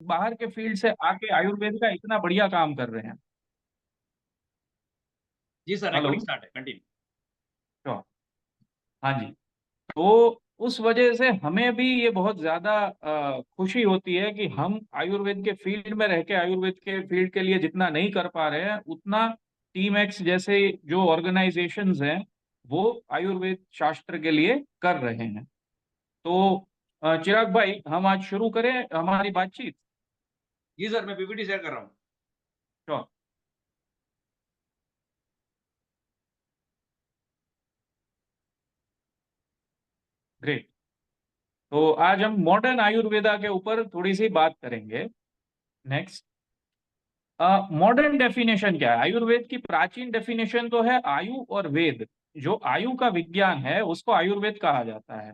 बाहर के फील्ड से आके आयुर्वेद का इतना बढ़िया काम कर रहे हैं। जी सर, हेलो। रिकॉर्डिंग स्टार्ट है, कंटिन्यू। तो हाँ जी। तो उस वजह से हमें भी ये बहुत ज्यादा खुशी होती है कि हम आयुर्वेद के फील्ड में रह के आयुर्वेद के फील्ड के लिए जितना नहीं कर पा रहे हैं उतना टीम एक्स जैसे जो ऑर्गेनाइजेशंस हैं वो आयुर्वेद शास्त्र के लिए कर रहे हैं। तो चिराग भाई, हम आज शुरू करें हमारी बातचीत। जी सर, मैं पीपीटी शेयर कर रहा हूँ। तो ग्रेट। तो आज हम मॉडर्न आयुर्वेदा के ऊपर थोड़ी सी बात करेंगे। नेक्स्ट। मॉडर्न डेफिनेशन क्या है? आयुर्वेद की प्राचीन डेफिनेशन तो है आयु और वेद। जो आयु का विज्ञान है उसको आयुर्वेद कहा जाता है।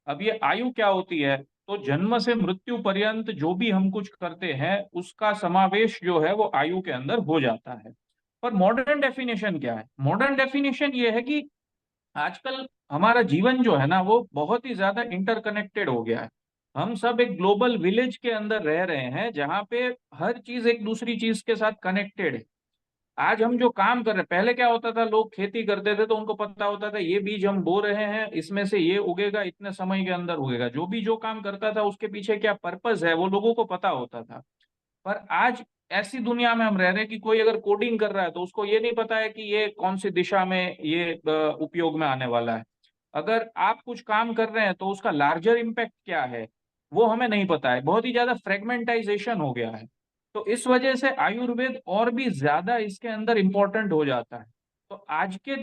अब ये आयु क्या होती है? तो जन्म से मृत्यु पर्यंत जो भी हम कुछ करते हैं उसका समावेश जो है वो आयु के अंदर हो जाता है। पर मॉडर्न डेफिनेशन क्या है? मॉडर्न डेफिनेशन ये है कि आजकल हमारा जीवन जो है ना वो बहुत ही ज्यादा इंटरकनेक्टेड हो गया है। हम सब एक ग्लोबल विलेज के अंदर रह रहे हैं जहाँ पे हर चीज एक दूसरी चीज के साथ कनेक्टेड है। आज हम जो काम कर रहे हैं, पहले क्या होता था, लोग खेती करते थे तो उनको पता होता था ये बीज हम बो रहे हैं इसमें से ये उगेगा, इतने समय के अंदर उगेगा। जो भी जो काम करता था उसके पीछे क्या पर्पस है वो लोगों को पता होता था। पर आज ऐसी दुनिया में हम रह रहे हैं कि कोई अगर कोडिंग कर रहा है तो उसको ये नहीं पता है कि ये कौन सी दिशा में ये उपयोग में आने वाला है। अगर आप कुछ काम कर रहे हैं तो उसका लार्जर इम्पैक्ट क्या है वो हमें नहीं पता है। बहुत ही ज्यादा फ्रेगमेंटाइजेशन हो गया है। तो इस वजह से आयुर्वेद और भी ज्यादा इसके अंदर इंपॉर्टेंट हो जाता है। तो आज के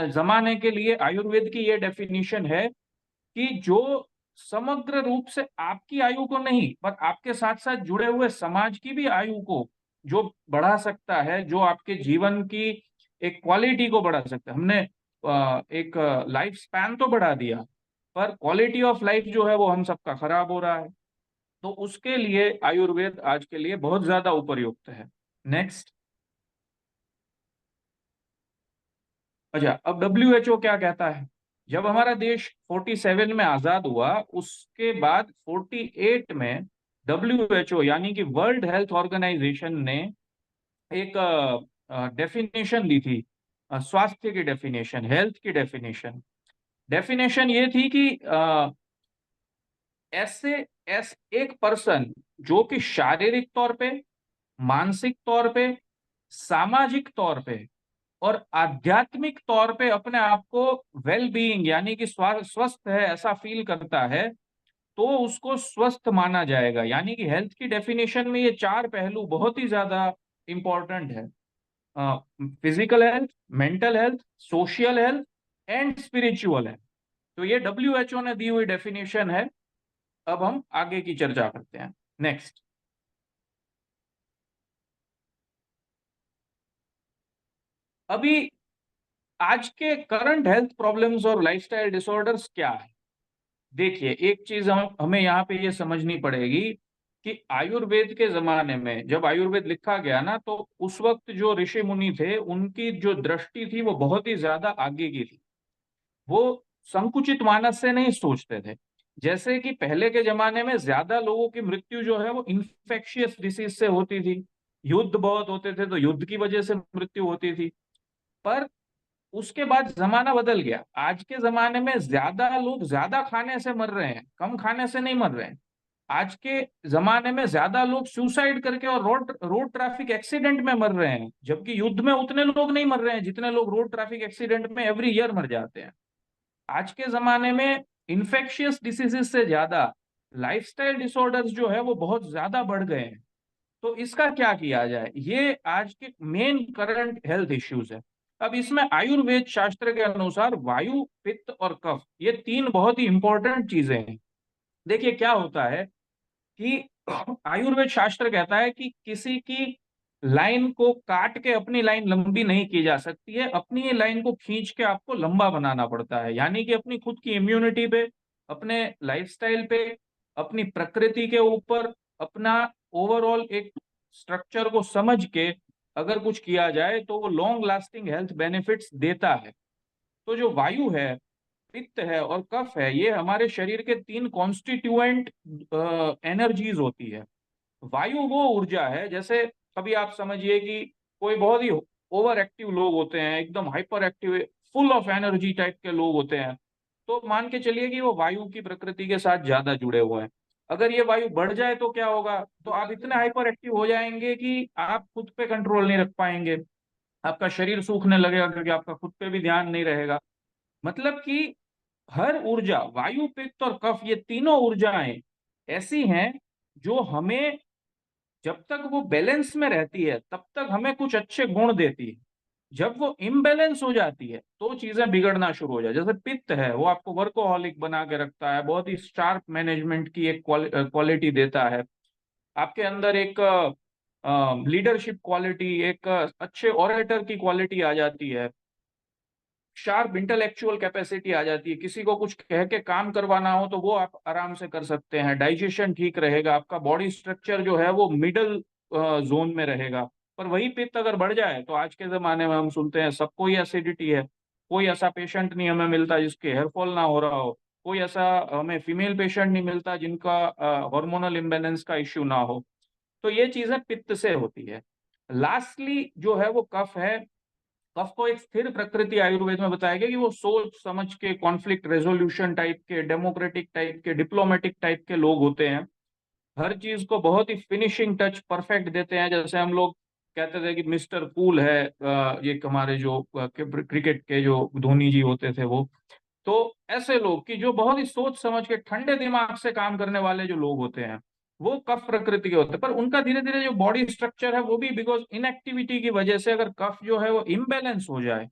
जमाने के लिए आयुर्वेद की ये डेफिनेशन है कि जो समग्र रूप से आपकी आयु को नहीं पर आपके साथ साथ जुड़े हुए समाज की भी आयु को जो बढ़ा सकता है, जो आपके जीवन की एक क्वालिटी को बढ़ा सकता है। हमने एक लाइफ स्पैन तो बढ़ा दिया पर क्वालिटी ऑफ लाइफ जो है वो हम सबका खराब हो रहा है। तो उसके लिए आयुर्वेद आज के लिए बहुत ज्यादा उपयुक्त है। नेक्स्ट। अच्छा, अब WHO क्या कहता है? जब हमारा देश 47 में आजाद हुआ उसके बाद 48 में WHO यानी कि वर्ल्ड हेल्थ ऑर्गेनाइजेशन ने एक डेफिनेशन दी थी। स्वास्थ्य की डेफिनेशन, हेल्थ की डेफिनेशन। डेफिनेशन ये थी कि ऐसे एक पर्सन जो कि शारीरिक तौर पे, मानसिक तौर पे, सामाजिक तौर पे और आध्यात्मिक तौर पे अपने आप को वेल बीइंग यानी कि स्वस्थ है ऐसा फील करता है तो उसको स्वस्थ माना जाएगा। यानी कि हेल्थ की डेफिनेशन में ये चार पहलू बहुत ही ज्यादा इंपॉर्टेंट है। Physical health, mental health, social health and spiritual health. तो ये WHO ने दी हुई डेफिनेशन है। अब हम आगे की चर्चा करते हैं। नेक्स्ट। अभी आज के करंट हेल्थ प्रॉब्लम्स और लाइफस्टाइल डिसऑर्डर्स क्या है? देखिए, एक चीज हमें यहाँ पे ये समझनी पड़ेगी कि आयुर्वेद के जमाने में जब आयुर्वेद लिखा गया ना तो उस वक्त जो ऋषि मुनि थे उनकी जो दृष्टि थी वो बहुत ही ज्यादा आगे की थी। वो संकुचित मानस से नहीं सोचते थे। जैसे कि पहले के जमाने में ज्यादा लोगों की मृत्यु जो है वो इन्फेक्शियस डिसीज से होती थी। युद्ध बहुत होते थे तो युद्ध की वजह से मृत्यु होती थी। पर उसके बाद जमाना बदल गया। आज के जमाने में ज्यादा लोग ज्यादा खाने से मर रहे हैं, कम खाने से नहीं मर रहे हैं। आज के जमाने में ज्यादा लोग सुसाइड करके और रोड रोड ट्रैफिक एक्सीडेंट में मर रहे हैं, जबकि युद्ध में उतने लोग नहीं मर रहे हैं जितने लोग रोड ट्रैफिक एक्सीडेंट में एवरी ईयर मर जाते हैं। आज के जमाने में इन्फेक्शियस डिसीजेस से ज्यादा लाइफस्टाइल डिसऑर्डर्स जो है वो बहुत ज्यादा बढ़ गए हैं। तो इसका क्या किया जाए, ये आज के मेन करंट हेल्थ इश्यूज है। अब इसमें आयुर्वेद शास्त्र के अनुसार वायु, पित्त और कफ ये तीन बहुत ही इंपॉर्टेंट चीजें हैं। देखिए क्या होता है कि आयुर्वेद शास्त्र कहता है कि किसी की लाइन को काट के अपनी लाइन लंबी नहीं की जा सकती है, अपनी ये लाइन को खींच के आपको लंबा बनाना पड़ता है। यानी कि अपनी खुद की इम्यूनिटी पे, अपने लाइफस्टाइल पे, अपनी प्रकृति के ऊपर, अपना ओवरऑल एक स्ट्रक्चर को समझ के अगर कुछ किया जाए तो वो लॉन्ग लास्टिंग हेल्थ बेनिफिट्स देता है। तो जो वायु है, पित्त है और कफ है ये हमारे शरीर के तीन कॉन्स्टिट्यूएंट एनर्जीज होती है। वायु वो ऊर्जा है, जैसे कभी आप समझिए कि कोई बहुत ही ओवर एक्टिव लोग होते हैं, एकदम hyper active, full of energy type के लोग होते हैं, तो मान के चलिए कि वो वायु की प्रकृति के साथ ज्यादा जुड़े हुए हैं। अगर ये वायु बढ़ जाए तो क्या होगा, तो आप इतने हाइपर एक्टिव हो जाएंगे कि आप खुद पे कंट्रोल नहीं रख पाएंगे, आपका शरीर सूखने लगेगा क्योंकि आपका खुद पे भी ध्यान नहीं रहेगा। मतलब कि हर ऊर्जा, वायु, पित्त और कफ, ये तीनों ऊर्जाएं ऐसी हैं जो हमें, जब तक वो बैलेंस में रहती है तब तक हमें कुछ अच्छे गुण देती है। जब वो इम्बैलेंस हो जाती है तो चीजें बिगड़ना शुरू हो जाए। जैसे पित्त है, वो आपको वर्कोहॉलिक बना के रखता है, बहुत ही शार्प मैनेजमेंट की एक क्वालिटी देता है आपके अंदर, एक लीडरशिप क्वालिटी, एक अच्छे ऑरेटर की क्वालिटी आ जाती है, शार्प इंटेलेक्चुअल कैपेसिटी आ जाती है, किसी को कुछ कह के काम करवाना हो तो वो आप आराम से कर सकते हैं, डाइजेशन ठीक रहेगा, आपका बॉडी स्ट्रक्चर जो है वो मिडल जोन में रहेगा। पर वही पित्त अगर बढ़ जाए तो आज के जमाने में हम सुनते हैं सबको ही एसिडिटी है, कोई ऐसा पेशेंट नहीं हमें मिलता जिसके हेयरफॉल ना हो रहा हो, कोई ऐसा हमें फीमेल पेशेंट नहीं मिलता जिनका हार्मोनल इम्बेलेंस का इश्यू ना हो। तो ये चीजें पित्त से होती है। लास्टली जो है वो कफ है। कफ को एक स्थिर प्रकृति आयुर्वेद में बताया गया कि वो सोच समझ के, कॉन्फ्लिक्ट रेजोल्यूशन टाइप के, डेमोक्रेटिक टाइप के, डिप्लोमेटिक टाइप के लोग होते हैं, हर चीज को बहुत ही फिनिशिंग टच परफेक्ट देते हैं। जैसे हम लोग कहते थे कि मिस्टर कूल है, ये हमारे जो क्रिकेट के जो धोनी जी होते थे वो, तो ऐसे लोग कि जो बहुत ही सोच समझ के ठंडे दिमाग से काम करने वाले जो लोग होते हैं, वो कफ प्रकृति के होते हैं। पर उनका धीरे धीरे जो बॉडी स्ट्रक्चर है वो भी, बिकॉज इनएक्टिविटी की वजह से अगर कफ जो है वो इम्बेलेंस हो जाए,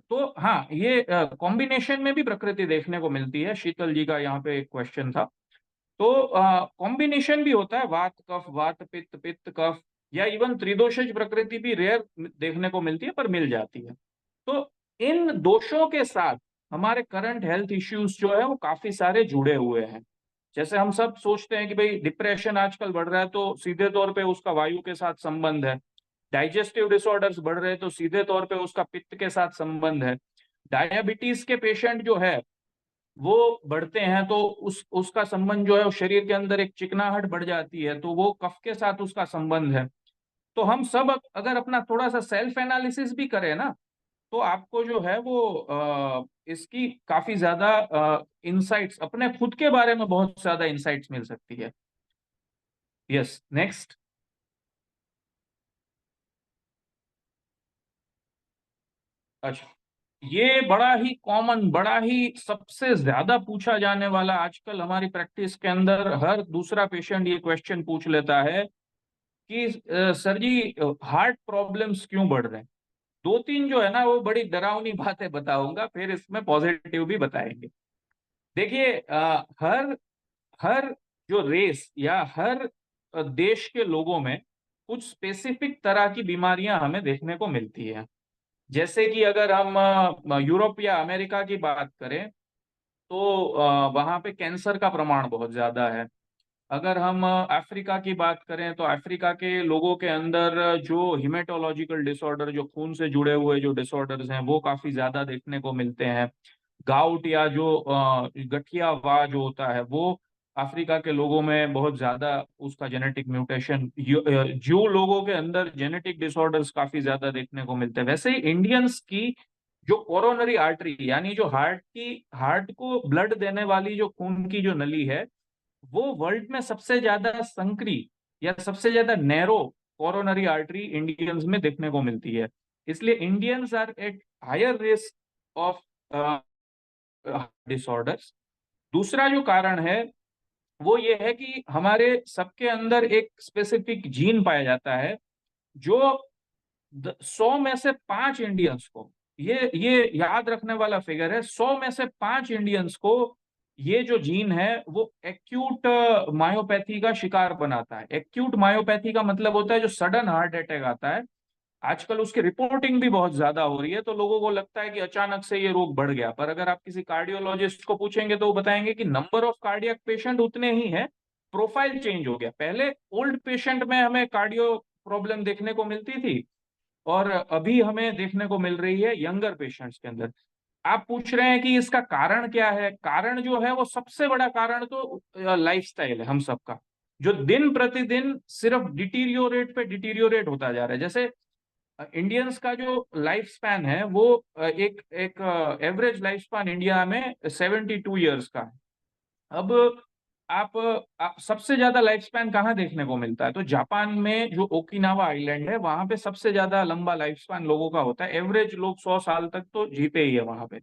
तो हाँ, ये कॉम्बिनेशन में भी प्रकृति देखने को मिलती है। शीतल जी का यहाँ पे एक क्वेश्चन था, तो कॉम्बिनेशन भी होता है, वात कफ, वात पित्त, पित्त कफ, या इवन त्रिदोषज प्रकृति भी रेयर देखने को मिलती है पर मिल जाती है। तो इन दोषों के साथ हमारे करंट हेल्थ इश्यूज जो है वो काफी सारे जुड़े हुए हैं। जैसे हम सब सोचते हैं कि भाई डिप्रेशन आजकल बढ़ रहा है तो सीधे तौर पे उसका वायु के साथ संबंध है, डाइजेस्टिव डिसऑर्डर्स बढ़ रहे हैं तो सीधे तौर पे उसका पित्त के साथ संबंध है, डायबिटीज के पेशेंट जो है वो बढ़ते हैं तो उसका संबंध जो है, उस शरीर के अंदर एक चिकनाहट बढ़ जाती है तो वो कफ के साथ उसका संबंध है। तो हम सब अगर अपना थोड़ा सा सेल्फ एनालिसिस भी करें ना, तो आपको जो है वो इसकी काफी ज्यादा इंसाइट्स, अपने खुद के बारे में बहुत ज्यादा इंसाइट्स मिल सकती है। Yes, next. अच्छा, ये बड़ा ही कॉमन, बड़ा ही सबसे ज्यादा पूछा जाने वाला, आजकल हमारी प्रैक्टिस के अंदर हर दूसरा पेशेंट ये क्वेश्चन पूछ लेता है कि सर जी, हार्ट प्रॉब्लम्स क्यों बढ़ रहे हैं। दो तीन जो है ना वो बड़ी डरावनी बातें बताऊंगा, फिर इसमें पॉजिटिव भी बताएंगे। देखिए, हर हर जो रेस या हर देश के लोगों में कुछ स्पेसिफिक तरह की बीमारियां हमें देखने को मिलती है। जैसे कि अगर हम यूरोप या अमेरिका की बात करें तो वहाँ पे कैंसर का प्रमाण बहुत ज्यादा है। अगर हम अफ्रीका की बात करें तो अफ्रीका के लोगों के अंदर जो हिमेटोलॉजिकल डिसऑर्डर, जो खून से जुड़े हुए जो डिसऑर्डर्स हैं, वो काफी ज्यादा देखने को मिलते हैं। गाउट या जो गठिया जो होता है वो अफ्रीका के लोगों में बहुत ज्यादा उसका जेनेटिक म्यूटेशन, जो लोगों के अंदर जेनेटिक डिसऑर्डर्स काफी ज्यादा देखने को मिलते हैं। वैसे ही इंडियंस की जो कोरोनरी आर्टरी, यानी जो हार्ट को ब्लड देने वाली जो खून की जो नली है, वो वर्ल्ड में सबसे ज्यादा संकरी या सबसे ज्यादा नैरो कोरोनरी आर्टरी इंडियंस में देखने को मिलती है। इसलिए Indians are at higher risk of disorders. दूसरा जो कारण है वो ये है कि हमारे सबके अंदर एक स्पेसिफिक जीन पाया जाता है जो 100 में से 5 इंडियंस को, ये याद रखने वाला फिगर है, 100 में से 5 इंडियंस को ये जो जीन है वो एक्यूट मायोपैथी का शिकार बनाता है। एक्यूट मायोपैथी का मतलब होता है जो सडन हार्ट अटैक आता है। आजकल उसकी रिपोर्टिंग भी बहुत ज्यादा हो रही है तो लोगों को लगता है कि अचानक से ये रोग बढ़ गया, पर अगर आप किसी कार्डियोलॉजिस्ट को पूछेंगे तो वो बताएंगे कि नंबर ऑफ कार्डियक पेशेंट उतने ही है, प्रोफाइल चेंज हो गया। पहले ओल्ड पेशेंट में हमें कार्डियो प्रॉब्लम देखने को मिलती थी और अभी हमें देखने को मिल रही है यंगर पेशेंट्स के अंदर। आप पूछ रहे हैं कि इसका कारण क्या है, कारण जो है वो सबसे बड़ा कारण तो लाइफस्टाइल है हम सबका। जो दिन प्रतिदिन सिर्फ डिटीरियोरेट होता जा रहा है। जैसे इंडियंस का जो लाइफ स्पैन है वो एक एक एवरेज लाइफ स्पैन इंडिया में 72 ईयर्स का है। अब आप सबसे ज्यादा लाइफ स्पैन कहाँ देखने को मिलता है? तो जापान में जो ओकिनावा आइलैंड है वहां पे सबसे ज्यादा लंबा लाइफ स्पैन लोगों का होता है। एवरेज लोग 100 साल तक तो जीते ही है वहां पे।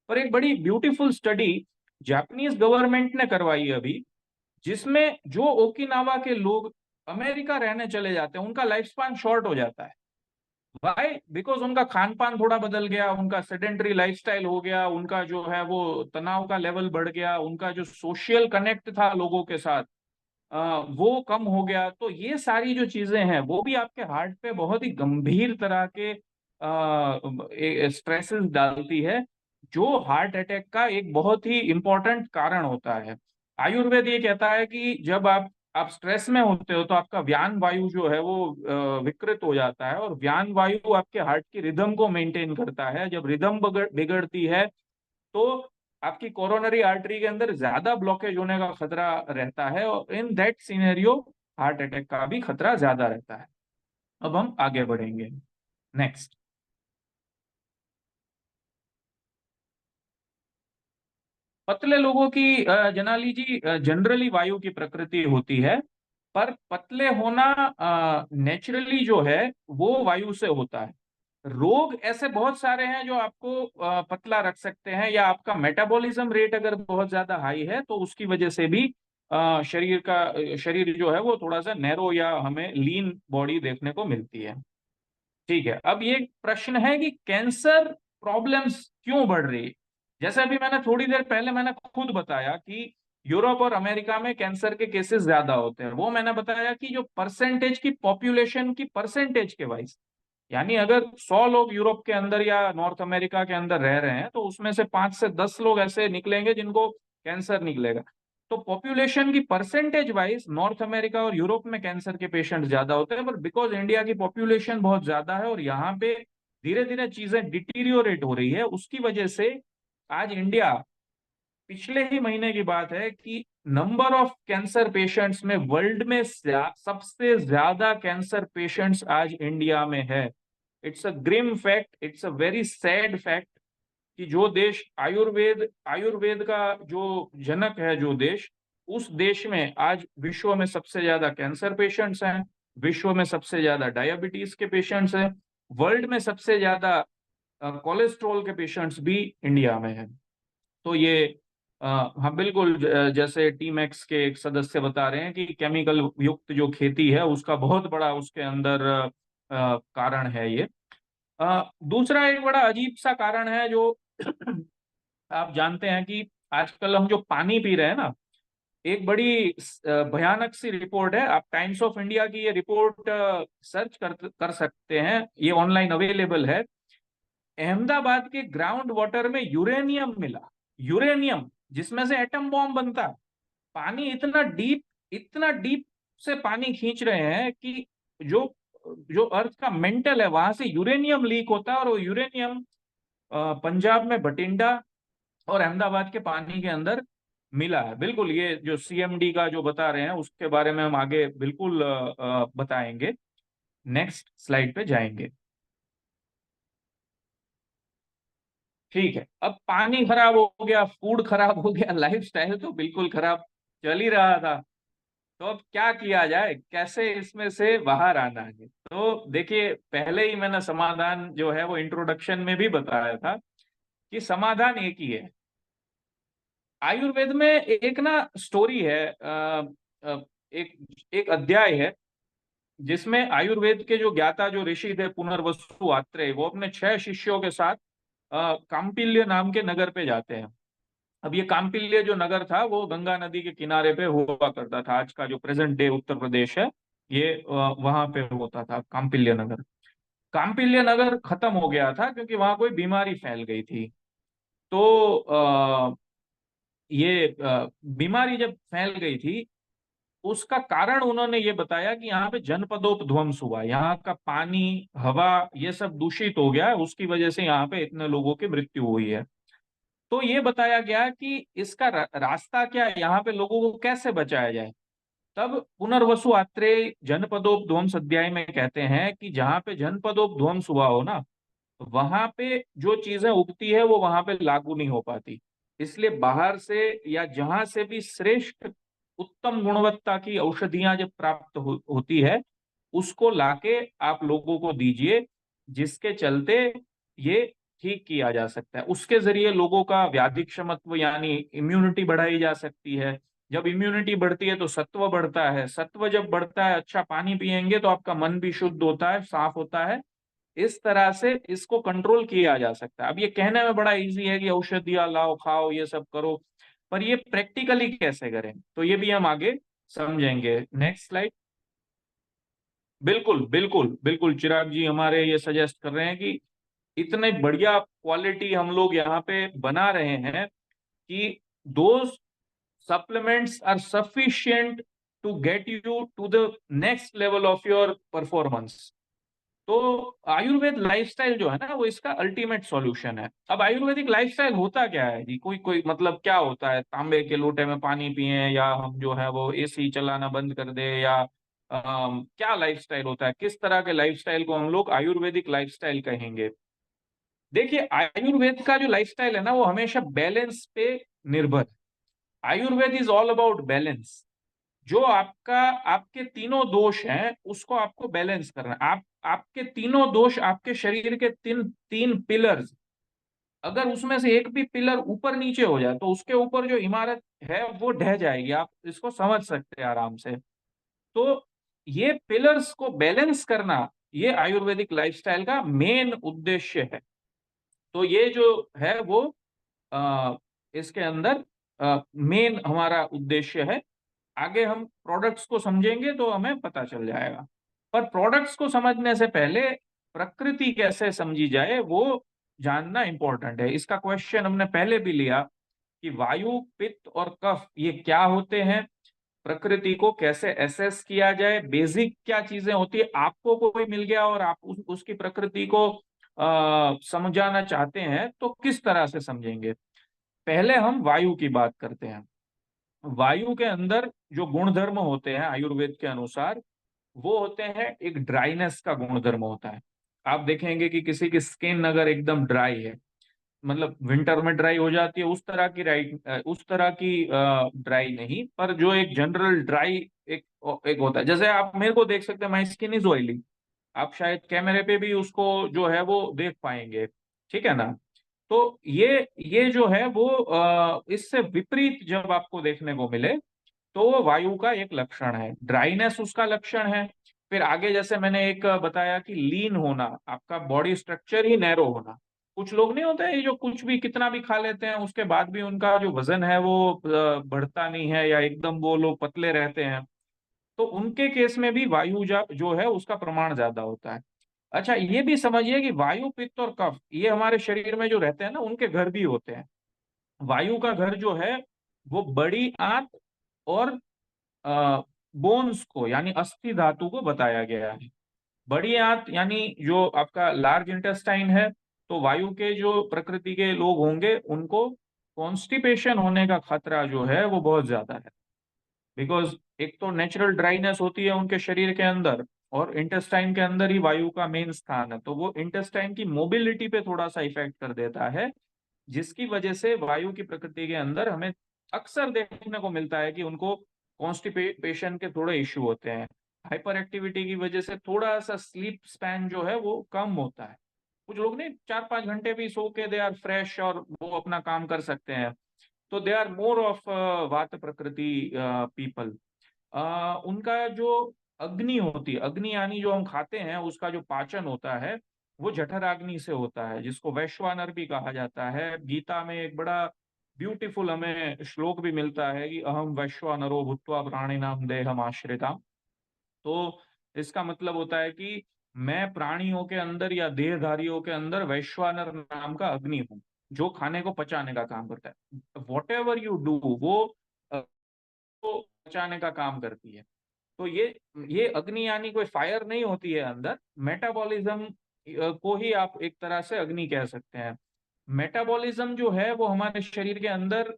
पर एक बड़ी ब्यूटीफुल स्टडी जापानीज गवर्नमेंट ने करवाई है अभी, जिसमें जो ओकिनावा के लोग अमेरिका रहने चले जाते हैं उनका लाइफ स्पैन शॉर्ट हो जाता है। वाई? बिकॉज उनका खान पान थोड़ा बदल गया, उनका सेडेंटरी लाइफस्टाइल हो गया, उनका जो है वो तनाव का लेवल बढ़ गया, उनका जो सोशल कनेक्ट था लोगों के साथ वो कम हो गया। तो ये सारी जो चीजें हैं वो भी आपके हार्ट पे बहुत ही गंभीर तरह के स्ट्रेसेस डालती है, जो हार्ट अटैक का एक बहुत ही इंपॉर्टेंट कारण होता है। आयुर्वेद ये कहता है कि जब आप स्ट्रेस में होते हो तो आपका व्यान वायु जो है वो विकृत हो जाता है, और व्यान वायु आपके हार्ट की रिदम को मेंटेन करता है। जब रिदम बिगड़ती है तो आपकी कोरोनरी आर्टरी के अंदर ज्यादा ब्लॉकेज होने का खतरा रहता है, और in that scenario heart attack का भी खतरा ज्यादा रहता है। अब हम आगे बढ़ेंगे। नेक्स्ट। पतले लोगों की जनाली जी जनरली वायु की प्रकृति होती है, पर पतले होना नेचुरली जो है वो वायु से होता है। रोग ऐसे बहुत सारे हैं जो आपको पतला रख सकते हैं, या आपका मेटाबॉलिज्म रेट अगर बहुत ज्यादा हाई है तो उसकी वजह से भी शरीर जो है वो थोड़ा सा नैरो या हमें लीन बॉडी देखने को मिलती है। ठीक है, अब ये प्रश्न है कि कैंसर प्रॉब्लम्स क्यों बढ़ रही है? जैसे अभी मैंने थोड़ी देर पहले मैंने खुद बताया कि यूरोप और अमेरिका में कैंसर के केसेस ज्यादा होते हैं। वो मैंने बताया कि जो परसेंटेज की पॉपुलेशन की परसेंटेज के वाइज, यानी अगर 100 लोग यूरोप के अंदर या नॉर्थ अमेरिका के अंदर रह रहे हैं तो उसमें से 5 से 10 लोग ऐसे निकलेंगे जिनको कैंसर निकलेगा। तो पॉपुलेशन की परसेंटेज वाइज नॉर्थ अमेरिका और यूरोप में कैंसर के पेशेंट ज्यादा होते हैं, पर बिकॉज इंडिया की पॉपुलेशन बहुत ज्यादा है और यहाँ पे धीरे धीरे चीजें डिटीरियोरेट हो रही है, उसकी वजह से आज इंडिया, पिछले ही महीने की बात है कि नंबर ऑफ कैंसर पेशेंट्स में वर्ल्ड में सबसे ज्यादा कैंसर पेशेंट्स आज इंडिया में है। It's a grim fact, it's a very sad fact कि जो देश आयुर्वेद आयुर्वेद का जो जनक है, जो देश, उस देश में आज विश्व में सबसे ज्यादा कैंसर पेशेंट्स हैं, विश्व में सबसे ज्यादा डायबिटीज के पेशेंट्स हैं, वर्ल्ड में सबसे ज्यादा कोलेस्ट्रॉल के पेशेंट्स भी इंडिया में हैं। तो ये हाँ बिल्कुल, जैसे टीम एक्स के एक सदस्य बता रहे हैं कि केमिकल युक्त जो खेती है उसका बहुत बड़ा उसके अंदर कारण है ये। दूसरा एक बड़ा अजीब सा कारण है जो आप जानते हैं कि आजकल हम जो पानी पी रहे हैं ना, एक बड़ी भयानक सी रिपोर्ट है। आप टाइम्स ऑफ इंडिया की ये रिपोर्ट सर्च कर सकते हैं, ये ऑनलाइन अवेलेबल है। अहमदाबाद के ग्राउंड वाटर में यूरेनियम मिला। यूरेनियम जिसमें से एटम बॉम्ब बनता है। पानी इतना डीप से पानी खींच रहे हैं कि जो जो अर्थ का मेंटल है वहां से यूरेनियम लीक होता है, और वो यूरेनियम पंजाब में बठिंडा और अहमदाबाद के पानी के अंदर मिला है। बिल्कुल, ये जो सीएमडी का जो बता रहे हैं उसके बारे में हम आगे बिल्कुल बताएंगे। नेक्स्ट स्लाइड पे जाएंगे। ठीक है, अब पानी खराब हो गया, फूड खराब हो गया, लाइफस्टाइल तो बिल्कुल खराब चल ही रहा था। तो अब क्या किया जाए, कैसे इसमें से बाहर आना है? तो देखिए, पहले ही मैंने समाधान जो है वो इंट्रोडक्शन में भी बताया था कि समाधान एक ही है। आयुर्वेद में एक ना स्टोरी है, एक एक अध्याय है जिसमें आयुर्वेद के जो ज्ञाता जो ऋषि थे पुनर्वसु आत्रेय, वो अपने 6 शिष्यों के साथ काम्पिल्य नाम के नगर पे जाते हैं। अब ये काम्पिल्य जो नगर था वो गंगा नदी के किनारे पे हुआ करता था। आज का जो प्रेजेंट डे उत्तर प्रदेश है, ये वहां पे होता था काम्पिल्य नगर। काम्पिल्य नगर खत्म हो गया था क्योंकि वहां कोई बीमारी फैल गई थी। तो ये बीमारी जब फैल गई थी, उसका कारण उन्होंने ये बताया कि यहाँ पे जनपदोपध्वंस हुआ, यहाँ का पानी, हवा, ये सब दूषित हो गया है, उसकी वजह से यहाँ पे इतने लोगों की मृत्यु हुई है। तो ये बताया गया कि इसका रास्ता क्या है, यहाँ पे लोगों को कैसे बचाया जाए। तब पुनर्वसु आत्रेय जनपदोपध्वंस अध्याय में कहते हैं कि जहां पे जनपदोपध्वंस हुआ हो ना, वहां पे जो चीजें उगती है वो वहां पे लागू नहीं हो पाती। इसलिए बाहर से या जहां से भी श्रेष्ठ उत्तम गुणवत्ता की औषधियां जब प्राप्त होती है, उसको लाके आप लोगों को दीजिए, जिसके चलते ये ठीक किया जा सकता है। उसके जरिए लोगों का व्याधि क्षमत्व यानी इम्यूनिटी बढ़ाई जा सकती है। जब इम्यूनिटी बढ़ती है तो सत्व बढ़ता है, सत्व जब बढ़ता है, अच्छा पानी पिएंगे तो आपका मन भी शुद्ध होता है, साफ होता है। इस तरह से इसको कंट्रोल किया जा सकता है। अब ये कहने में बड़ा इजी है कि औषधियां लाओ, खाओ, ये सब करो, पर ये प्रैक्टिकली कैसे करें, तो ये भी हम आगे समझेंगे। Next slide. बिल्कुल बिल्कुल बिल्कुल, चिराग जी हमारे ये सजेस्ट कर रहे हैं कि इतने बढ़िया क्वालिटी हम लोग यहाँ पे बना रहे हैं कि दो supplements are sufficient to get you to the next level of your performance। तो आयुर्वेद लाइफस्टाइल जो है ना, वो इसका अल्टीमेट सॉल्यूशन है। अब आयुर्वेदिक लाइफस्टाइल होता क्या है जी? कोई कोई मतलब क्या होता है? तांबे के लोटे में पानी पिए, या हम जो है वो एसी चलाना बंद कर दे, या क्या लाइफस्टाइल होता है? किस तरह के लाइफस्टाइल को हम लोग आयुर्वेदिक लाइफस्टाइल कहेंगे? देखिए, आयुर्वेद का जो लाइफस्टाइल है ना, वो हमेशा बैलेंस पे निर्भर है। Ayurveda is all about balance. जो आपका आपके तीनों दोष हैं उसको आपको बैलेंस करना है। आप आपके तीनों दोष, आपके शरीर के तीन तीन पिलर्स, अगर उसमें से एक भी पिलर ऊपर नीचे हो जाए तो उसके ऊपर जो इमारत है वो ढह जाएगी। आप इसको समझ सकते हैं आराम से। तो ये पिलर्स को बैलेंस करना, ये आयुर्वेदिक लाइफस्टाइल का मेन उद्देश्य है। तो ये जो है वो इसके अंदर मेन हमारा उद्देश्य है। आगे हम प्रोडक्ट्स को समझेंगे तो हमें पता चल जाएगा। पर प्रोडक्ट्स को समझने से पहले प्रकृति कैसे समझी जाए वो जानना इंपॉर्टेंट है। इसका क्वेश्चन हमने पहले भी लिया कि वायु, पित्त और कफ ये क्या होते हैं, प्रकृति को कैसे एसेस किया जाए, बेसिक क्या चीजें होती है। आपको कोई मिल गया और आप उसकी प्रकृति को समझाना चाहते हैं तो किस तरह से समझेंगे? पहले हम वायु की बात करते हैं। वायु के अंदर जो गुणधर्म होते हैं आयुर्वेद के अनुसार, वो होते हैं, एक ड्राइनेस का गुणधर्म होता है। आप देखेंगे कि किसी की स्किन अगर एकदम ड्राई है, मतलब विंटर में ड्राई हो जाती है, उस तरह की ड्राई नहीं, पर जो एक जनरल ड्राई एक एक होता है। जैसे आप मेरे को देख सकते हैं, माई स्किन इज ऑयली। आप शायद कैमरे पे भी उसको जो है वो देख पाएंगे, ठीक है ना? तो ये जो है वो इससे विपरीत जब आपको देखने को मिले तो वो वायु का एक लक्षण है, ड्राइनेस उसका लक्षण है। फिर आगे जैसे मैंने एक बताया कि लीन होना, आपका बॉडी स्ट्रक्चर ही नैरो होना। कुछ लोग नहीं होते ये जो कुछ भी कितना भी खा लेते हैं उसके बाद भी उनका जो वजन है वो बढ़ता नहीं है, या एकदम वो लोग पतले रहते हैं। तो उनके केस में भी वायु जो है उसका प्रमाण ज्यादा होता है। अच्छा, ये भी समझिए कि वायु, पित्त और कफ ये हमारे शरीर में जो रहते हैं ना, उनके घर भी होते हैं। वायु का घर जो है वो बड़ी आंत और बोन्स को यानी अस्थि धातु को बताया गया है। बड़ी आंत यानी जो आपका लार्ज इंटेस्टाइन है, तो वायु के जो प्रकृति के लोग होंगे उनको कॉन्स्टिपेशन होने का खतरा जो है वो बहुत ज्यादा है। बिकॉज एक तो नेचुरल ड्राइनेस होती है उनके शरीर के अंदर, और इंटेस्टाइन के अंदर ही वायु का मेन स्थान है, तो वो इंटेस्टाइन की मोबिलिटी पे थोड़ा सा इफेक्ट कर देता है, जिसकी वजह से वायु की प्रकृति के अंदर हमें अक्सर देखने को मिलता है कि उनको कॉन्स्टिपेशन के थोड़े इश्यू होते हैं। हाइपर एक्टिविटी की वजह से थोड़ा सा स्लीप स्पैन जो है वो कम होता है। कुछ लोग ने 4-5 घंटे भी सो के दे आर फ्रेश और वो अपना काम कर सकते हैं। तो दे आर मोर ऑफ वात प्रकृति पीपल। उनका जो अग्नि होती है, अग्नि यानी जो हम खाते हैं उसका जो पाचन होता है, वो जठराग्नि से होता है, जिसको वैश्वानर भी कहा जाता है। गीता में एक बड़ा ब्यूटीफुल हमें श्लोक भी मिलता है कि अहम वैश्वानरो भूत्वा प्राणिनाम देहम आश्रिताम। तो इसका मतलब होता है कि मैं प्राणियों के अंदर या देहधारियों के अंदर वैश्वानर नाम का अग्नि हूँ, जो खाने को पचाने का काम करता है। वॉट एवर यू डू वो को बचाने का काम करती है। तो ये अग्नि यानी कोई फायर नहीं होती है अंदर, मेटाबॉलिज्म को ही आप एक तरह से अग्नि कह सकते हैं। मेटाबॉलिज्म जो है वो हमारे शरीर के अंदर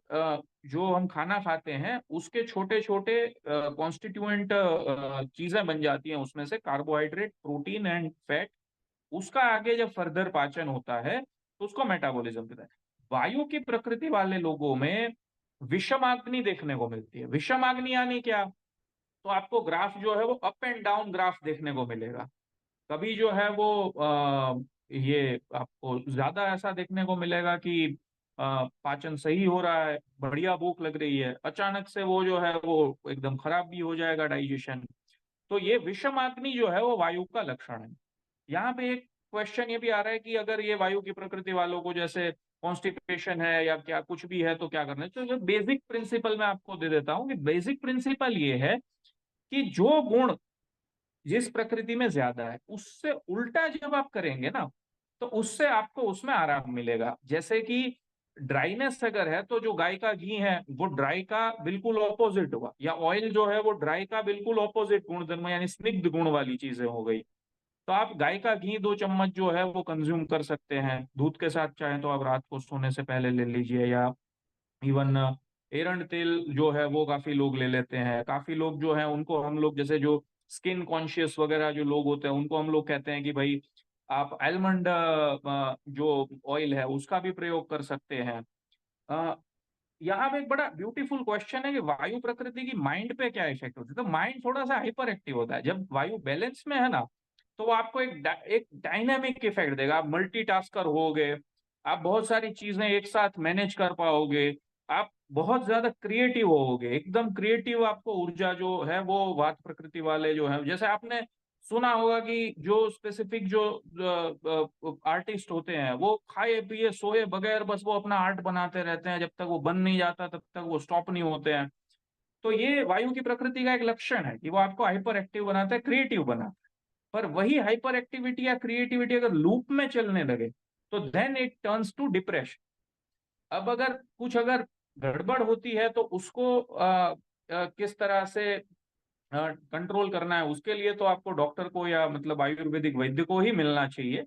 जो हम खाना खाते हैं उसके छोटे छोटे कॉन्स्टिट्यूएंट चीजें बन जाती हैं, उसमें से कार्बोहाइड्रेट, प्रोटीन एंड फैट। उसका आगे जब फर्दर पाचन होता है तो उसको मेटाबॉलिज्म कहते हैं। वायु की प्रकृति वाले लोगों में विषमाग्नि देखने को मिलती है। विषमाग्नि यानी क्या? तो आपको ग्राफ जो है वो अप एंड डाउन ग्राफ देखने को मिलेगा। कभी जो है वो ये आपको ज्यादा ऐसा देखने को मिलेगा कि पाचन सही हो रहा है, बढ़िया भूख लग रही है, अचानक से वो जो है वो एकदम खराब भी हो जाएगा डाइजेशन। तो ये विषमाग्नि जो है वो वायु का लक्षण है। यहाँ पे एक क्वेश्चन ये भी आ रहा है कि अगर ये वायु की प्रकृति वालों को जैसे कॉन्स्टिपेशन है या क्या कुछ भी है तो क्या करना है। तो जो बेसिक प्रिंसिपल मैं आपको दे देता हूँ कि बेसिक प्रिंसिपल ये है कि जो गुण जिस प्रकृति में ज्यादा है उससे उल्टा जब आप करेंगे ना तो उससे आपको उसमें आराम मिलेगा। जैसे कि ड्राइनेस अगर है तो जो गाय का घी है वो ड्राई का बिल्कुल ऑपोजिट हुआ, या ऑयल जो है वो ड्राई का बिल्कुल ऑपोजिट गुणधर्म यानी स्निग्ध गुण वाली चीजें हो गई। तो आप गाय का घी 2 चम्मच जो है वो कंज्यूम कर सकते हैं दूध के साथ, चाहे तो आप रात को सोने से पहले ले लीजिए, या इवन एरंड तेल जो है वो काफी लोग ले लेते हैं। काफी लोग जो है उनको हम लोग जैसे जो स्किन कॉन्शियस वगैरह जो लोग होते हैं उनको हम लोग कहते हैं कि भाई आप आलमंड जो ऑयल है उसका भी प्रयोग कर सकते हैं। अ, यहाँ पे एक बड़ा ब्यूटीफुल क्वेश्चन है कि वायु प्रकृति की माइंड पे क्या इफेक्ट होता है। तो माइंड थोड़ा सा हाइपर एक्टिव होता है जब वायु बैलेंस में है ना, तो वो आपको एक डायनामिक इफेक्ट देगा। आप मल्टीटास्कर होगे, आप बहुत सारी चीजें एक साथ मैनेज कर पाओगे, आप बहुत ज्यादा क्रिएटिव होगे, एकदम क्रिएटिव। आपको ऊर्जा जो है वो वात प्रकृति वाले जो है, जैसे आपने सुना होगा कि जो स्पेसिफिक जो आर्टिस्ट होते हैं वो खाए पिए सोए बगैर बस वो अपना आर्ट बनाते रहते हैं, जब तक वो बन नहीं जाता तब तक वो स्टॉप नहीं होते हैं। तो ये वायु की प्रकृति का एक लक्षण है कि वो आपको हाइपर एक्टिव बनाता है, क्रिएटिव बनाता है। पर वही हाइपर एक्टिविटी या क्रिएटिविटी अगर लूप में चलने लगे तो then it turns to depression. अब अगर कुछ अगर गड़बड़ होती है तो उसको किस तरह से कंट्रोल करना है, उसके लिए तो आपको डॉक्टर को या मतलब आयुर्वेदिक वैद्य को ही मिलना चाहिए।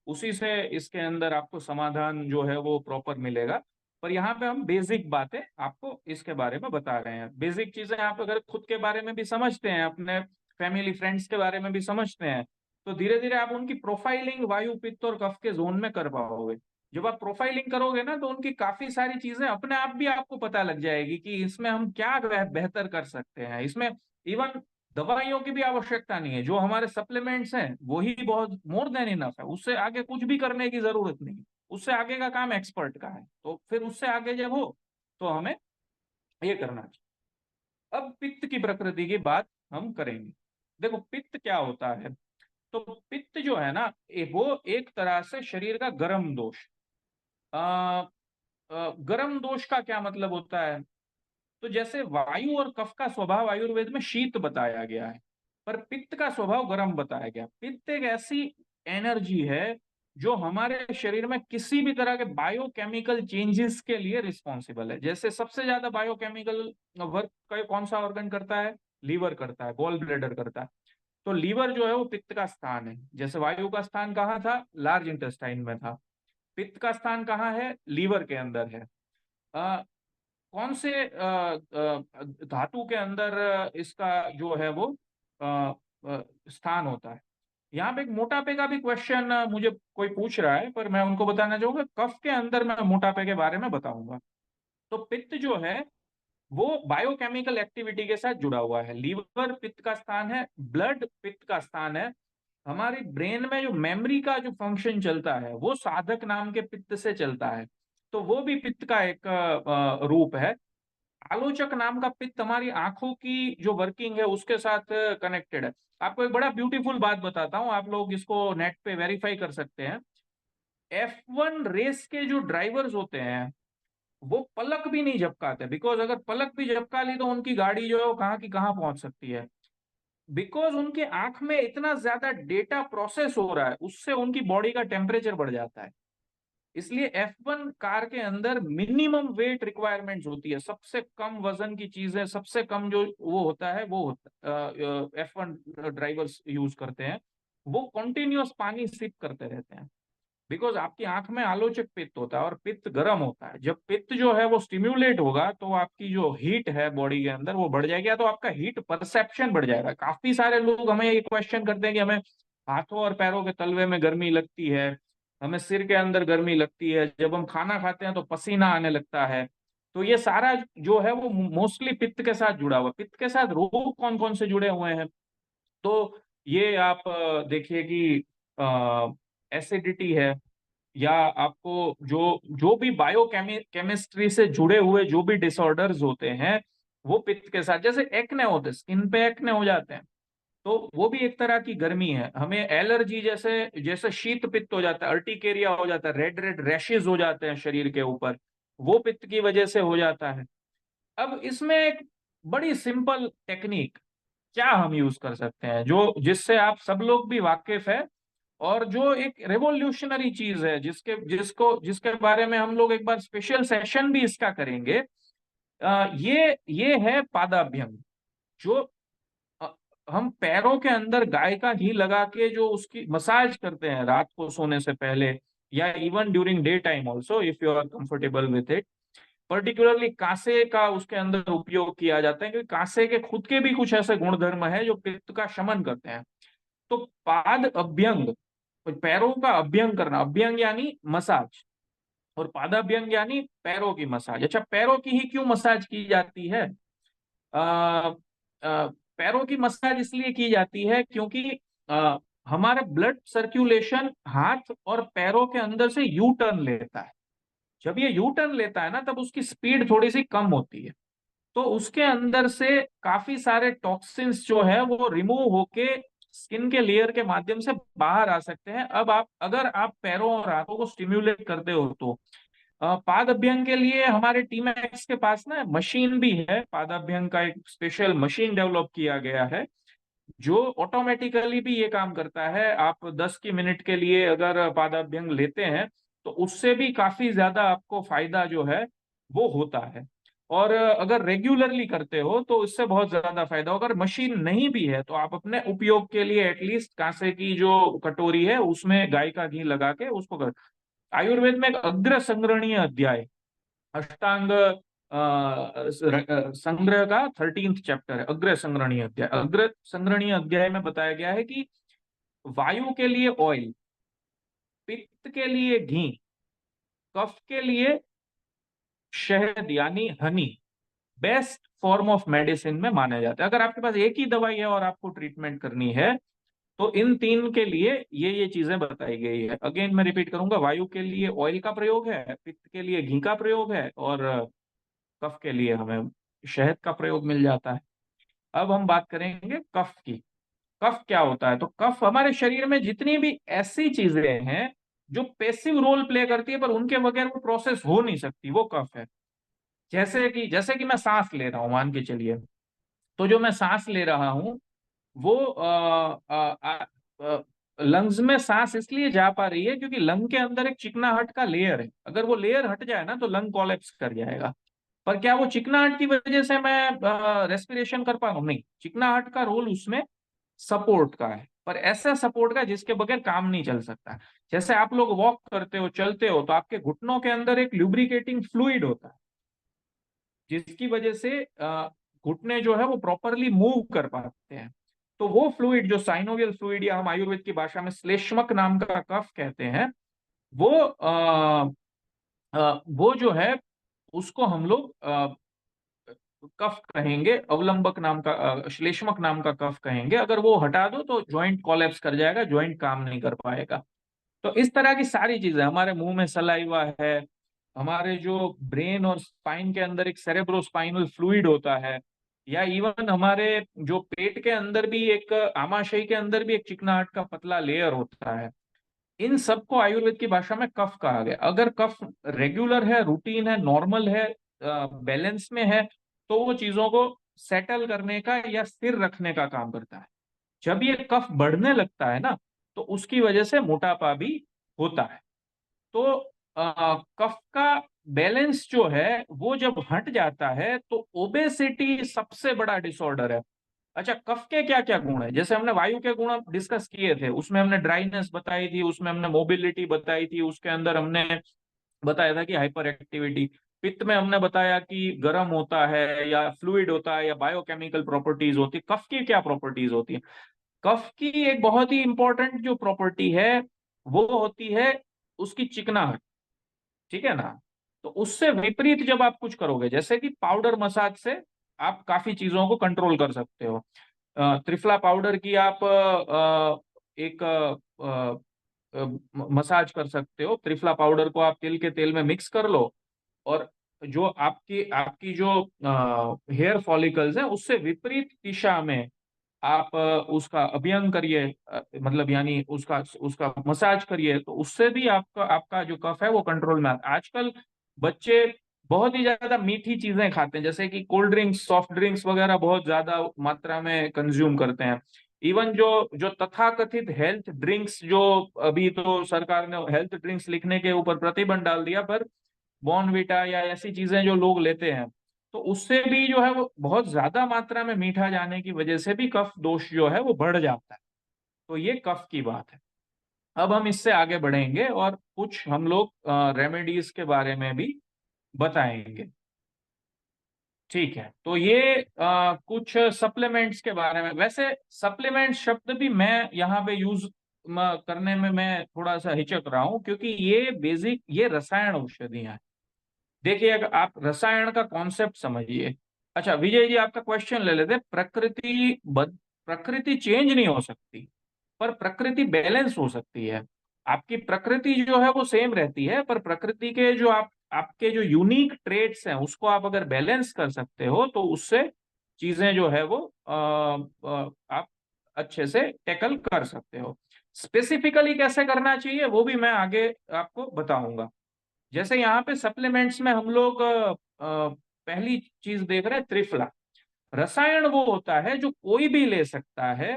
उसी से इसके अंदर आपको समाधान जो है वो प्रॉपर मिलेगा। पर यहाँ पे हम बेसिक बातें आपको इसके बारे में बता रहे हैं। बेसिक चीजें आप अगर खुद के बारे में भी समझते हैं, अपने फैमिली फ्रेंड्स के बारे में भी समझते हैं, तो धीरे धीरे आप उनकी प्रोफाइलिंग वायु पित्त और कफ के जोन में कर पाओगे। जब आप प्रोफाइलिंग करोगे ना तो उनकी काफी सारी चीजें अपने आप भी आपको पता लग जाएगी कि इसमें हम क्या बेहतर कर सकते हैं। इसमें इवन दवाइयों की भी आवश्यकता नहीं है, जो हमारे सप्लीमेंट्स हैं वही बहुत मोर देन इनफ है। उससे आगे कुछ भी करने की जरूरत नहीं है। उससे आगे का काम एक्सपर्ट का है। तो फिर उससे आगे जब हो तो हमें ये करना चाहिए। अब पित्त की प्रकृति की बात हम करेंगे। देखो पित्त क्या होता है। तो पित्त जो है ना वो एक तरह से शरीर का गर्म दोष। आ, गर्म दोष का क्या मतलब होता है? तो जैसे वायु और कफ का स्वभाव आयुर्वेद में शीत बताया गया है, पर पित्त का स्वभाव गर्म बताया गया। पित्त एक ऐसी एनर्जी है जो हमारे शरीर में किसी भी तरह के बायोकेमिकल चेंजेस के लिए रिस्पॉन्सिबल है। जैसे सबसे ज्यादा बायोकेमिकल वर्क कौन सा ऑर्गन करता है? लीवर करता है, गॉल ब्लैडर करता है। तो लीवर जो है वो पित्त का स्थान है। जैसे वायु का स्थान कहाँ था? लार्ज इंटेस्टाइन में था। पित्त का स्थान कहाँ है? लीवर के अंदर है। कौन से धातु के अंदर इसका जो है वो अ, स्थान होता है? यहाँ पे एक मोटापे का भी क्वेश्चन मुझे कोई पूछ रहा है, पर मैं उनको बताना चाहूंगा कफ के अंदर मैं मोटापे के बारे में बताऊंगा। तो पित्त जो है वो बायोकेमिकल एक्टिविटी के साथ जुड़ा हुआ है। लीवर पित्त का स्थान है, ब्लड पित्त का स्थान है। हमारी ब्रेन में जो मेमोरी का जो फंक्शन चलता है वो साधक नाम के पित्त से चलता है। तो वो भी पित्त का एक रूप है। आलोचक नाम का पित्त हमारी आंखों की जो वर्किंग है उसके साथ कनेक्टेड है। आपको एक बड़ा ब्यूटीफुल बात बताता हूँ, आप लोग इसको नेट पे वेरीफाई कर सकते हैं। F1 रेस के जो ड्राइवर्स होते हैं वो पलक भी नहीं झपकाते, बिकॉज अगर पलक भी झपका ली तो उनकी गाड़ी जो है वो कहाँ की कहाँ पहुंच सकती है। बिकॉज उनके आंख में इतना ज्यादा डेटा प्रोसेस हो रहा है, उससे उनकी बॉडी का टेम्परेचर बढ़ जाता है। इसलिए F1 कार के अंदर मिनिमम वेट रिक्वायरमेंट्स होती है। सबसे कम वजन की चीजें, सबसे कम जो वो होता है वो F1 ड्राइवर्स यूज करते हैं। वो कंटिन्यूअस पानी सिप करते रहते हैं। बिकॉज आपकी आंख में आलोचक पित्त होता है और पित्त गर्म होता है। जब पित्त जो है वो स्टिम्युलेट होगा तो आपकी जो हीट है बॉडी के अंदर वो बढ़ जाएगी, या तो आपका हीट परसेप्शन बढ़ जाएगा। काफी सारे लोग हमें ये क्वेश्चन करते हैं कि हमें हाथों और पैरों के तलवे में गर्मी लगती है, हमें सिर के अंदर गर्मी लगती है, जब हम खाना खाते हैं तो पसीना आने लगता है। तो ये सारा जो है वो मोस्टली पित्त के साथ जुड़ा हुआ है। पित्त के साथ रोग कौन कौन से जुड़े हुए हैं, तो ये आप देखिए कि एसिडिटी है, या आपको जो जो भी बायो केमिस्ट्री से जुड़े हुए जो भी डिसऑर्डर्स होते हैं वो पित्त के साथ, जैसे एक्ने होते हैं, स्किन पे एक्ने हो जाते हैं, तो वो भी एक तरह की गर्मी है। हमें एलर्जी जैसे जैसे शीत पित्त हो जाता है, अर्टिकेरिया हो जाता है, रेड रेड रैशेज हो जाते हैं शरीर के ऊपर, वो पित्त की वजह से हो जाता है। अब इसमें एक बड़ी सिंपल टेक्निक क्या हम यूज कर सकते हैं जो जिससे आप सब लोग भी वाकिफ है, और जो एक रेवोल्यूशनरी चीज है जिसके बारे में हम लोग एक बार स्पेशल सेशन भी इसका करेंगे। ये है पादाभ्यंग। जो अ, हम पैरों के अंदर गाय का घी लगा के जो उसकी मसाज करते हैं रात को सोने से पहले, या even during day time also if you are comfortable with it. Particularly कांसे का उसके अंदर उपयोग किया जाता है, क्योंकि कांसे के खुद के भी कुछ ऐसे गुणधर्म है जो पित्त का शमन करते हैं। तो पाद अभ्यंग, पैरों का अभ्यंग करना, अभ्यंग यानी मसाज, और पादाभ्यंग यानी पैरों की मसाज। अच्छा, पैरों की ही क्यों मसाज की जाती है? आ, पैरों की मसाज इसलिए की जाती है क्योंकि हमारे ब्लड सर्कुलेशन हाथ और पैरों के अंदर से यू टर्न लेता है। जब ये यू टर्न लेता है ना, तब उसकी स्पीड थोड़ी सी कम होती है, तो उसके अंदर से काफी सारे टॉक्सिन्स जो है वो रिमूव होके स्किन के लेयर के माध्यम से बाहर आ सकते हैं। अब आप अगर आप पैरों और हाथों को स्टिम्युलेट करते हो तो पाद अभ्यंग के लिए हमारे टीम एक्स के पास ना मशीन भी है। पाद अभ्यंग का एक स्पेशल मशीन डेवलप किया गया है जो ऑटोमेटिकली भी ये काम करता है। आप 10 की मिनट के लिए अगर पादाभ्यंग लेते हैं तो उससे भी काफी ज्यादा आपको फायदा जो है वो होता है। और अगर रेगुलरली करते हो तो इससे बहुत ज्यादा फायदा होगा। अगर मशीन नहीं भी है तो आप अपने उपयोग के लिए एटलीस्ट कांसे की जो कटोरी है उसमें गाय का घी लगा के उसको कर। आयुर्वेद में एक अग्र संग्रहणीय अध्याय, अष्टांग संग्रह का 13th चैप्टर है अग्र संग्रहणीय अध्याय। अग्र संग्रहणीय अध्याय में बताया गया है कि वायु के लिए ऑयल, पित्त के लिए घी, कफ के लिए शहद यानी Honey best form of medicine में माने जाते हैं। अगर आपके पास एक ही दवाई है और आपको ट्रीटमेंट करनी है तो इन तीन के लिए ये चीजें बताई गई है। अगेन मैं रिपीट करूंगा, वायु के लिए ऑयल का प्रयोग है, पित्त के लिए घी का प्रयोग है, और कफ के लिए हमें शहद का प्रयोग मिल जाता है। अब हम बात करेंगे कफ की। कफ क्या होता है? तो कफ हमारे शरीर में जितनी भी ऐसी चीजें हैं जो पेसिव रोल प्ले करती है पर उनके बगैर वो प्रोसेस हो नहीं सकती, वो कफ है। जैसे कि मैं सांस ले रहा हूं, मान के चलिए, तो जो मैं सांस ले रहा हूं वो लंग्स में सांस इसलिए जा पा रही है क्योंकि लंग के अंदर एक चिकनाहट का लेयर है। अगर वो लेयर हट जाए ना तो लंग कोलैप्स कर जाएगा। पर क्या वो चिकनाहट की वजह से मैं रेस्पिरेशन कर पा रहा हूँ? नहीं, चिकनाहट का रोल उसमें सपोर्ट का है, पर ऐसा सपोर्ट का जिसके बगैर काम नहीं चल सकता। जैसे आप लोग वॉक करते हो, चलते हो, तो आपके घुटनों के अंदर एक लुब्रिकेटिंग फ्लूइड होता है जिसकी वजह से घुटने जो है वो प्रॉपरली मूव कर पाते हैं। तो वो फ्लूइड जो साइनोवियल फ्लूइड, या हम आयुर्वेद की भाषा में श्लेष्मक नाम का कफ कहते हैं, वो वो जो है उसको हम लोग कफ कहेंगे, अवलंबक नाम का श्लेष्मक नाम का कफ कहेंगे। अगर वो हटा दो तो जॉइंट कोलैप्स कर जाएगा, जॉइंट काम नहीं कर पाएगा। तो इस तरह की सारी चीजें, हमारे मुंह में सलाइवा है, हमारे जो ब्रेन और स्पाइन के अंदर एक सेरेब्रोस्पाइनल फ्लूइड होता है, या इवन हमारे जो पेट के अंदर भी एक आमाशय के अंदर भी एक चिकनाहट का पतला लेयर होता है, इन सबको आयुर्वेद की भाषा में कफ कहा गया। अगर कफ रेगुलर है, रूटीन है, नॉर्मल है, बैलेंस में है, तो वो चीजों को सेटल करने का या स्थिर रखने का काम करता है। जब ये कफ बढ़ने लगता है ना, तो उसकी वजह से मोटापा भी होता है। तो कफ का बैलेंस जो है वो जब हट जाता है तो ओबेसिटी सबसे बड़ा डिसऑर्डर है। अच्छा, कफ के क्या क्या गुण है? जैसे हमने वायु के गुण डिस्कस किए थे, उसमें हमने ड्राइनेस बताई थी, उसमें हमने मोबिलिटी बताई थी, उसके अंदर हमने बताया था कि हाइपर एक्टिविटी। पित्त में हमने बताया कि गर्म होता है या फ्लूइड होता है या बायोकेमिकल प्रॉपर्टीज होती है। कफ की क्या प्रॉपर्टीज होती है? कफ की एक बहुत ही इंपॉर्टेंट जो प्रॉपर्टी है वो होती है उसकी चिकनाहट। ठीक है ना? तो उससे विपरीत जब आप कुछ करोगे, जैसे कि पाउडर मसाज से आप काफी चीजों को कंट्रोल कर सकते हो। त्रिफला पाउडर की आप एक मसाज कर सकते हो। त्रिफला पाउडर को आप तिल के तेल में मिक्स कर लो, और जो आपकी आपकी जो हेयर फॉलिकल्स हैं उससे विपरीत दिशा में आप उसका अभियंग करिए, मतलब यानी उसका उसका मसाज करिए, तो उससे भी आपका आपका जो कफ है वो कंट्रोल में आता है। आजकल बच्चे बहुत ही ज्यादा मीठी चीजें खाते हैं, जैसे कि कोल्ड ड्रिंक्स, सॉफ्ट ड्रिंक्स वगैरह बहुत ज्यादा मात्रा में कंज्यूम करते हैं। इवन जो जो तथाकथित हेल्थ ड्रिंक्स, जो अभी तो सरकार ने हेल्थ ड्रिंक्स लिखने के ऊपर प्रतिबंध डाल दिया, पर बॉर्नविटा या ऐसी चीजें जो लोग लेते हैं, तो उससे भी जो है वो बहुत ज्यादा मात्रा में मीठा जाने की वजह से भी कफ दोष जो है वो बढ़ जाता है। तो ये कफ की बात है। अब हम इससे आगे बढ़ेंगे और कुछ हम लोग रेमेडीज के बारे में भी बताएंगे। ठीक है, तो ये कुछ सप्लीमेंट्स के बारे में। वैसे सप्लीमेंट शब्द भी मैं यहाँ पे यूज करने में मैं थोड़ा सा हिचक रहा हूँ, क्योंकि ये बेसिक ये रसायन औषधियां हैं। देखिए, अगर आप रसायन का कॉन्सेप्ट समझिए। अच्छा विजय जी, आपका क्वेश्चन ले लेते हैं। प्रकृति चेंज नहीं हो सकती, पर प्रकृति बैलेंस हो सकती है। आपकी प्रकृति जो है वो सेम रहती है, पर प्रकृति के जो आपके जो यूनिक ट्रेड्स हैं उसको आप अगर बैलेंस कर सकते हो तो उससे चीजें जो है वो आप अच्छे से टैकल कर सकते हो। स्पेसिफिकली कैसे करना चाहिए वो भी मैं आगे आपको बताऊंगा। जैसे यहाँ पे सप्लीमेंट्स में हम लोग पहली चीज देख रहे हैं, त्रिफला। रसायन वो होता है जो कोई भी ले सकता है,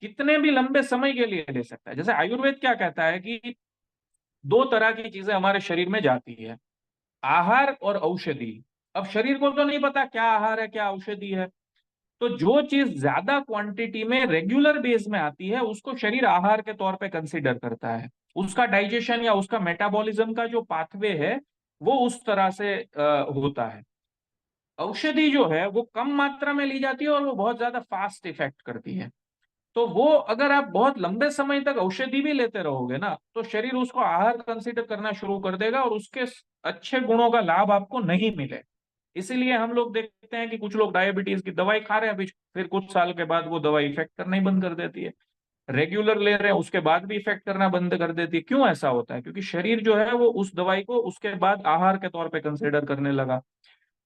कितने भी लंबे समय के लिए ले सकता है। जैसे आयुर्वेद क्या कहता है कि दो तरह की चीजें हमारे शरीर में जाती है, आहार और औषधि। अब शरीर को तो नहीं पता क्या आहार है क्या औषधि है, तो जो चीज ज्यादा क्वांटिटी में रेगुलर बेस में आती है उसको शरीर आहार के तौर पे कंसीडर करता है। उसका डाइजेशन या उसका मेटाबॉलिज्म का जो पाथवे है वो उस तरह से होता है। औषधि जो है वो कम मात्रा में ली जाती है और वो बहुत ज्यादा फास्ट इफेक्ट करती है। तो वो अगर आप बहुत लंबे समय तक औषधि भी लेते रहोगे ना, तो शरीर उसको आहार कंसीडर करना शुरू कर देगा और उसके अच्छे गुणों का लाभ आपको नहीं मिले। इसीलिए हम लोग देखते हैं कि कुछ लोग डायबिटीज की दवाई खा रहे हैं अभी, फिर कुछ साल के बाद वो दवाई इफेक्ट करना ही बंद कर देती है। रेगुलर ले रहे हैं उसके बाद भी इफेक्ट करना बंद कर देती है। क्यों ऐसा होता है? क्योंकि शरीर जो है वो उस दवाई को उसके बाद आहार के तौर पे कंसिडर करने लगा।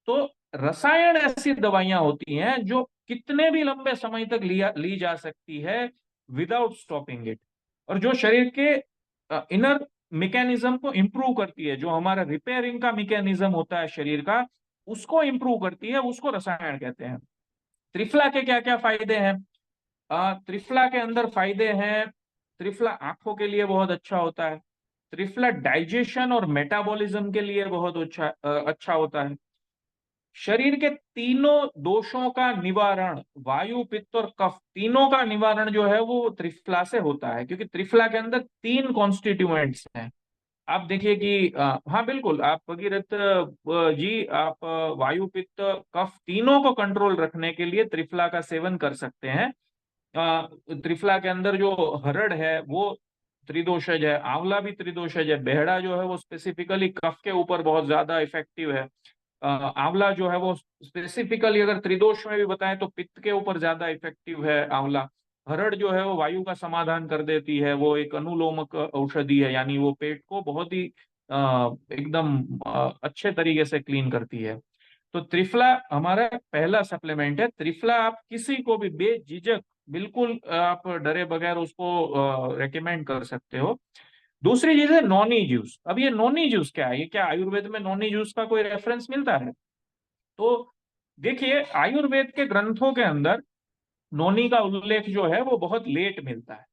तो रसायन ऐसी दवाइयां होती हैं जो कितने भी लंबे समय तक ली जा सकती है विदाउट स्टॉपिंग इट, और जो शरीर के इनर मैकेनिज्म को इंप्रूव करती है, जो हमारा रिपेयरिंग का मैकेनिज्म होता है शरीर का, उसको इंप्रूव करती है, उसको रसायन कहते हैं। त्रिफला के क्या क्या फायदे हैं? त्रिफला के अंदर फायदे हैं। त्रिफला आंखों के लिए बहुत अच्छा होता है। त्रिफला डाइजेशन और मेटाबॉलिज्म के लिए बहुत अच्छा होता है। शरीर के तीनों दोषों का निवारण, वायु पित्त और कफ, तीनों का निवारण जो है वो त्रिफला से होता है, क्योंकि त्रिफला के अंदर तीन कॉन्स्टिट्यूएंट्स हैं। आप देखिए कि हाँ बिल्कुल, आप भगीरथ जी, आप वायु पित्त कफ तीनों को कंट्रोल रखने के लिए त्रिफला का सेवन कर सकते हैं। त्रिफला के अंदर जो हरड़ है वो त्रिदोषज है, आंवला भी त्रिदोषज है, बेहड़ा जो है वो स्पेसिफिकली कफ के ऊपर बहुत ज्यादा इफेक्टिव है। आंवला जो है वो स्पेसिफिकली अगर त्रिदोष में भी बताएं तो पित्त के ऊपर ज्यादा इफेक्टिव है आंवला। हरड़ जो है वो वायु का समाधान कर देती है, वो एक अनुलोमक औषधि है, यानी वो पेट को बहुत ही एकदम अच्छे तरीके से क्लीन करती है। तो त्रिफला हमारा पहला सप्लीमेंट है। त्रिफला आप किसी को भी बेझिझक, बिल्कुल आप डरे बगैर उसको रेकमेंड कर सकते हो। दूसरी चीज है नॉनी जूस। अब ये नॉनी जूस क्या है? ये क्या आयुर्वेद में नॉनी जूस का कोई रेफरेंस मिलता है? तो देखिए, आयुर्वेद के ग्रंथों के अंदर नोनी का उल्लेख जो है वो बहुत लेट मिलता है।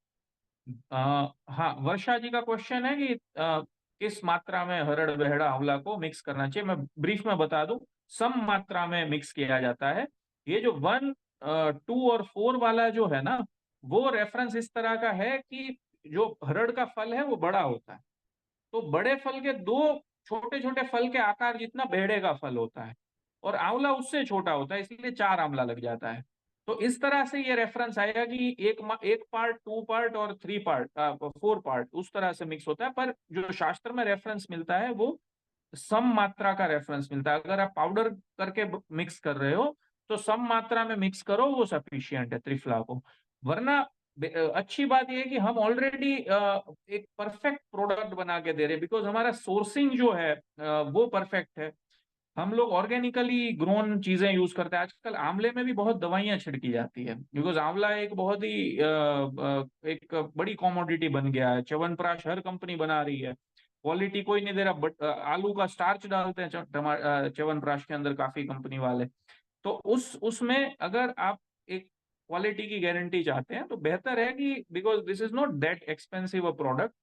हाँ, वर्षा जी का क्वेश्चन है कि किस मात्रा में हरड़ बहेड़ा आंवला को मिक्स करना चाहिए। मैं ब्रीफ में बता दूं, सम मात्रा में मिक्स किया जाता है। ये जो 1 2 और 4 वाला जो है ना, वो रेफरेंस इस तरह का है कि जो हरड़ का फल है वो बड़ा होता है, तो बड़े फल के दो छोटे छोटे फल के आकार जितना बेड़े का फल होता है, और आंवला उससे छोटा होता है, इसलिए 4 आंवला लग जाता है। तो इस तरह से ये रेफरेंस आएगा कि एक पार्ट, 2 पार्ट और 3 पार्ट, 4 पार्ट, उस तरह से मिक्स होता है। पर जो शास्त्र में रेफरेंस मिलता है वो सम मात्रा का रेफरेंस मिलता है। अगर आप पाउडर करके मिक्स कर रहे हो तो सम मात्रा में मिक्स करो, वो सफिशियंट है त्रिफला को। वरना अच्छी बात यह है कि हम ऑलरेडी एक परफेक्ट प्रोडक्ट बना के दे रहे हैं, बिकॉज हमारा सोर्सिंग जो है वो परफेक्ट है। हम लोग ऑर्गेनिकली ग्रोन चीजें यूज करते हैं। आजकल आंवले में भी बहुत दवाइयां छिड़की जाती है, बिकॉज आंवला एक बहुत ही एक बड़ी कॉमोडिटी बन गया है। च्यवनप्राश हर कंपनी बना रही है, क्वालिटी कोई नहीं दे रहा, बट आलू का स्टार्च डालते हैं च्यवनप्राश के अंदर काफी कंपनी वाले। तो उसमें अगर आप एक क्वालिटी की गारंटी चाहते हैं तो बेहतर है कि, because this is not that expensive a product,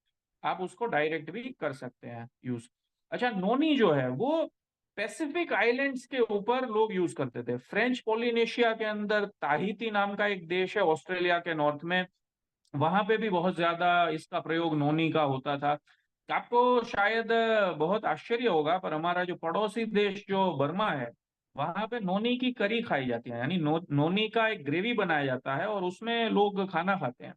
आप उसको डायरेक्ट भी कर सकते हैं यूज। अच्छा, नोनी जो है वो पैसिफिक आइलैंड्स के ऊपर लोग यूज करते थे। फ्रेंच पोलिनेशिया के अंदर ताहिती नाम का एक देश है ऑस्ट्रेलिया के नॉर्थ में, वहां पे भी बहुत ज्यादा इसका प्रयोग नोनी का होता था। आपको शायद बहुत आश्चर्य होगा, पर हमारा जो पड़ोसी देश जो बर्मा है, वहां पे नोनी की करी खाई जाती है, यानी नोनी का एक ग्रेवी बनाया जाता है और उसमें लोग खाना खाते हैं।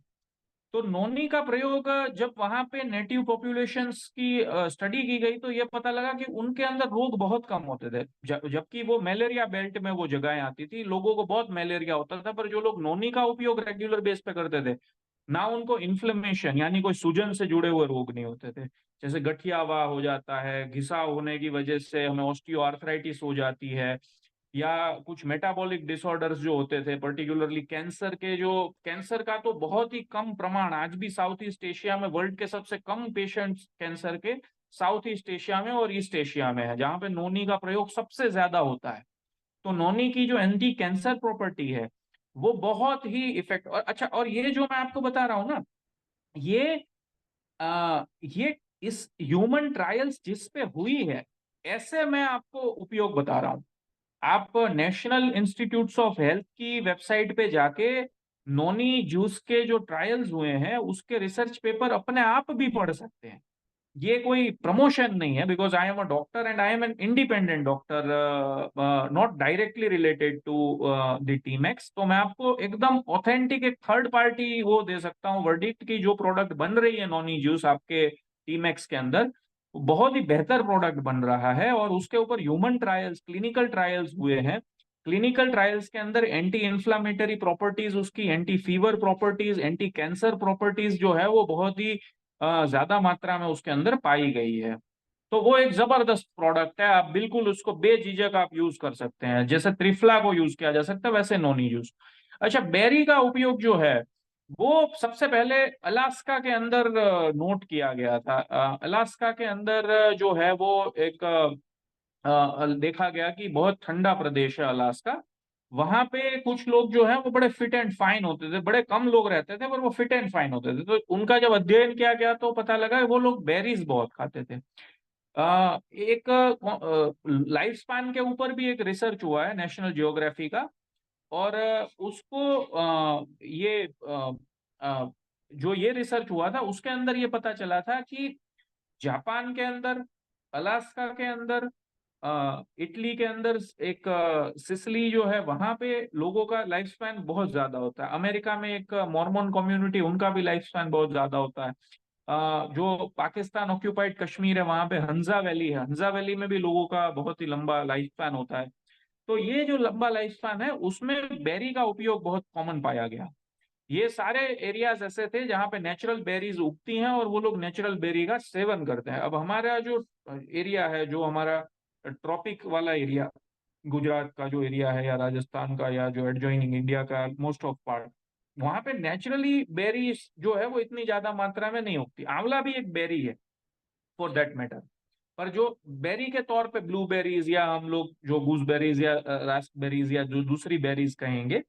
तो नोनी का प्रयोग जब वहां पे नेटिव पॉपुलेशंस की स्टडी की गई तो ये पता लगा कि उनके अंदर रोग बहुत कम होते थे। जबकि वो मलेरिया बेल्ट में वो जगहें आती थी, लोगों को बहुत मलेरिया होता था, पर जो लोग नोनी का उपयोग रेगुलर बेस पे करते थे ना, उनको इन्फ्लेमेशन यानी कोई सूजन से जुड़े हुए रोग नहीं होते थे। जैसे गठियावा हो जाता है, घिसाव होने की वजह से हमें ऑस्टियो आर्थराइटिस हो जाती है, या कुछ मेटाबॉलिक डिसऑर्डर्स जो होते थे, पर्टिकुलरली कैंसर के, जो कैंसर का तो बहुत ही कम प्रमाण आज भी साउथ ईस्ट एशिया में, वर्ल्ड के सबसे कम पेशेंट्स कैंसर के साउथ ईस्ट एशिया में और ईस्ट एशिया में है, जहां पे नोनी का प्रयोग सबसे ज्यादा होता है। तो नोनी की जो एंटी कैंसर प्रॉपर्टी है वो बहुत ही इफेक्ट। और अच्छा, और ये जो मैं आपको बता रहा हूं ना, ये ये इस ह्यूमन ट्रायल्स जिस पे हुई है, ऐसे मैं आपको उपयोग बता रहा हूं। आप नेशनल इंस्टीट्यूट्स ऑफ हेल्थ की वेबसाइट पे जाके नोनी जूस के जो ट्रायल्स हुए हैं उसके रिसर्च पेपर अपने आप भी पढ़ सकते हैं। ये कोई प्रमोशन नहीं है, because I am a doctor and I am an independent doctor, not directly related to the Teemax. तो मैं आपको एकदम ऑथेंटिक एक थर्ड पार्टी वो दे सकता हूँ वर्डिक्ट की, जो प्रोडक्ट बन रही है नॉनी जूस आपके टीमैक्स के अंदर, वो बहुत ही बेहतर प्रोडक्ट बन रहा है। और उसके ऊपर ह्यूमन ट्रायल्स, क्लिनिकल ट्रायल्स हुए हैं। क्लिनिकल ट्रायल्स के अंदर एंटी इन्फ्लामेटरी प्रॉपर्टीज, उसकी anti fever properties, anti cancer properties जो है वो बहुत ही ज्यादा मात्रा में उसके अंदर पाई गई है। तो वो एक जबरदस्त प्रोडक्ट है, आप बिल्कुल उसको बेझिझक आप यूज कर सकते हैं। जैसे त्रिफला को यूज किया जा सकता है वैसे नोनी यूज। अच्छा, बेरी का उपयोग जो है वो सबसे पहले अलास्का के अंदर नोट किया गया था। अलास्का के अंदर जो है वो एक देखा गया कि बहुत ठंडा प्रदेश है अलास्का। वहां पे कुछ लोग जो है वो बड़े फिट एंड फाइन होते थे, बड़े कम लोग रहते थे पर वो फिट एंड फाइन होते थे। तो उनका जब अध्ययन किया गया तो पता लगा कि वो लोग बेरीज बहुत खाते थे। एक लाइफ स्पैन के ऊपर भी एक रिसर्च हुआ है नेशनल जियोग्राफी का, और उसको ये जो ये रिसर्च हुआ था उसके अंदर ये पता चला था कि जापान के अंदर, अलास्का के अंदर, इटली के अंदर, एक सिसिली जो है वहां पे लोगों का लाइफ स्पैन बहुत ज्यादा होता है। अमेरिका में एक मॉर्मन कम्युनिटी, उनका भी लाइफ स्पैन बहुत ज्यादा होता है। जो पाकिस्तान ऑक्यूपाइड कश्मीर है वहां पे हंजा वैली है, हंजा वैली में भी लोगों का बहुत ही लंबा लाइफ स्पैन होता है। तो ये जो लंबा लाइफ स्पैन है उसमें बेरी का उपयोग बहुत कॉमन पाया गया। ये सारे एरियाज ऐसे थे जहाँ पे नेचुरल बेरीज उगती हैं और वो लोग नेचुरल बेरी का सेवन करते हैं। अब हमारा जो एरिया है, जो हमारा ट्रॉपिक वाला एरिया, गुजरात का जो एरिया है या राजस्थान का या जो एडजॉइनिंग इंडिया का मोस्ट ऑफ पार्ट, वहां पे नेचुरली बेरीज जो है वो इतनी ज्यादा मात्रा में नहीं उगती। आंवला भी एक बेरी है फॉर दैट मैटर, पर जो बेरी के तौर पे ब्लूबेरीज या हम लोग जो गूसबेरीज या रास्पबेरीज या जो दूसरी बेरीज कहेंगे,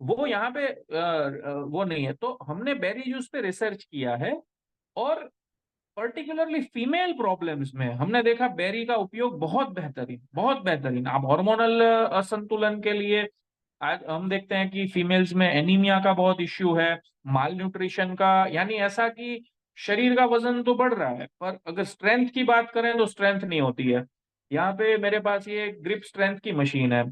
वो यहाँ पे वो नहीं है। तो हमने बेरी जूस पे रिसर्च किया है, और पर्टिकुलरली फीमेल प्रॉब्लम्स में हमने देखा बेरी का उपयोग बहुत बेहतरीन, बहुत बेहतरीन। आप हार्मोनल असंतुलन के लिए आज हम देखते हैं कि फीमेल्स में एनीमिया का बहुत इश्यू है, माल न्यूट्रिशन का, यानी ऐसा कि शरीर का वजन तो बढ़ रहा है पर अगर स्ट्रेंथ की बात करें तो स्ट्रेंथ नहीं होती है। यहाँ पे मेरे पास ये ग्रिप स्ट्रेंथ की मशीन है।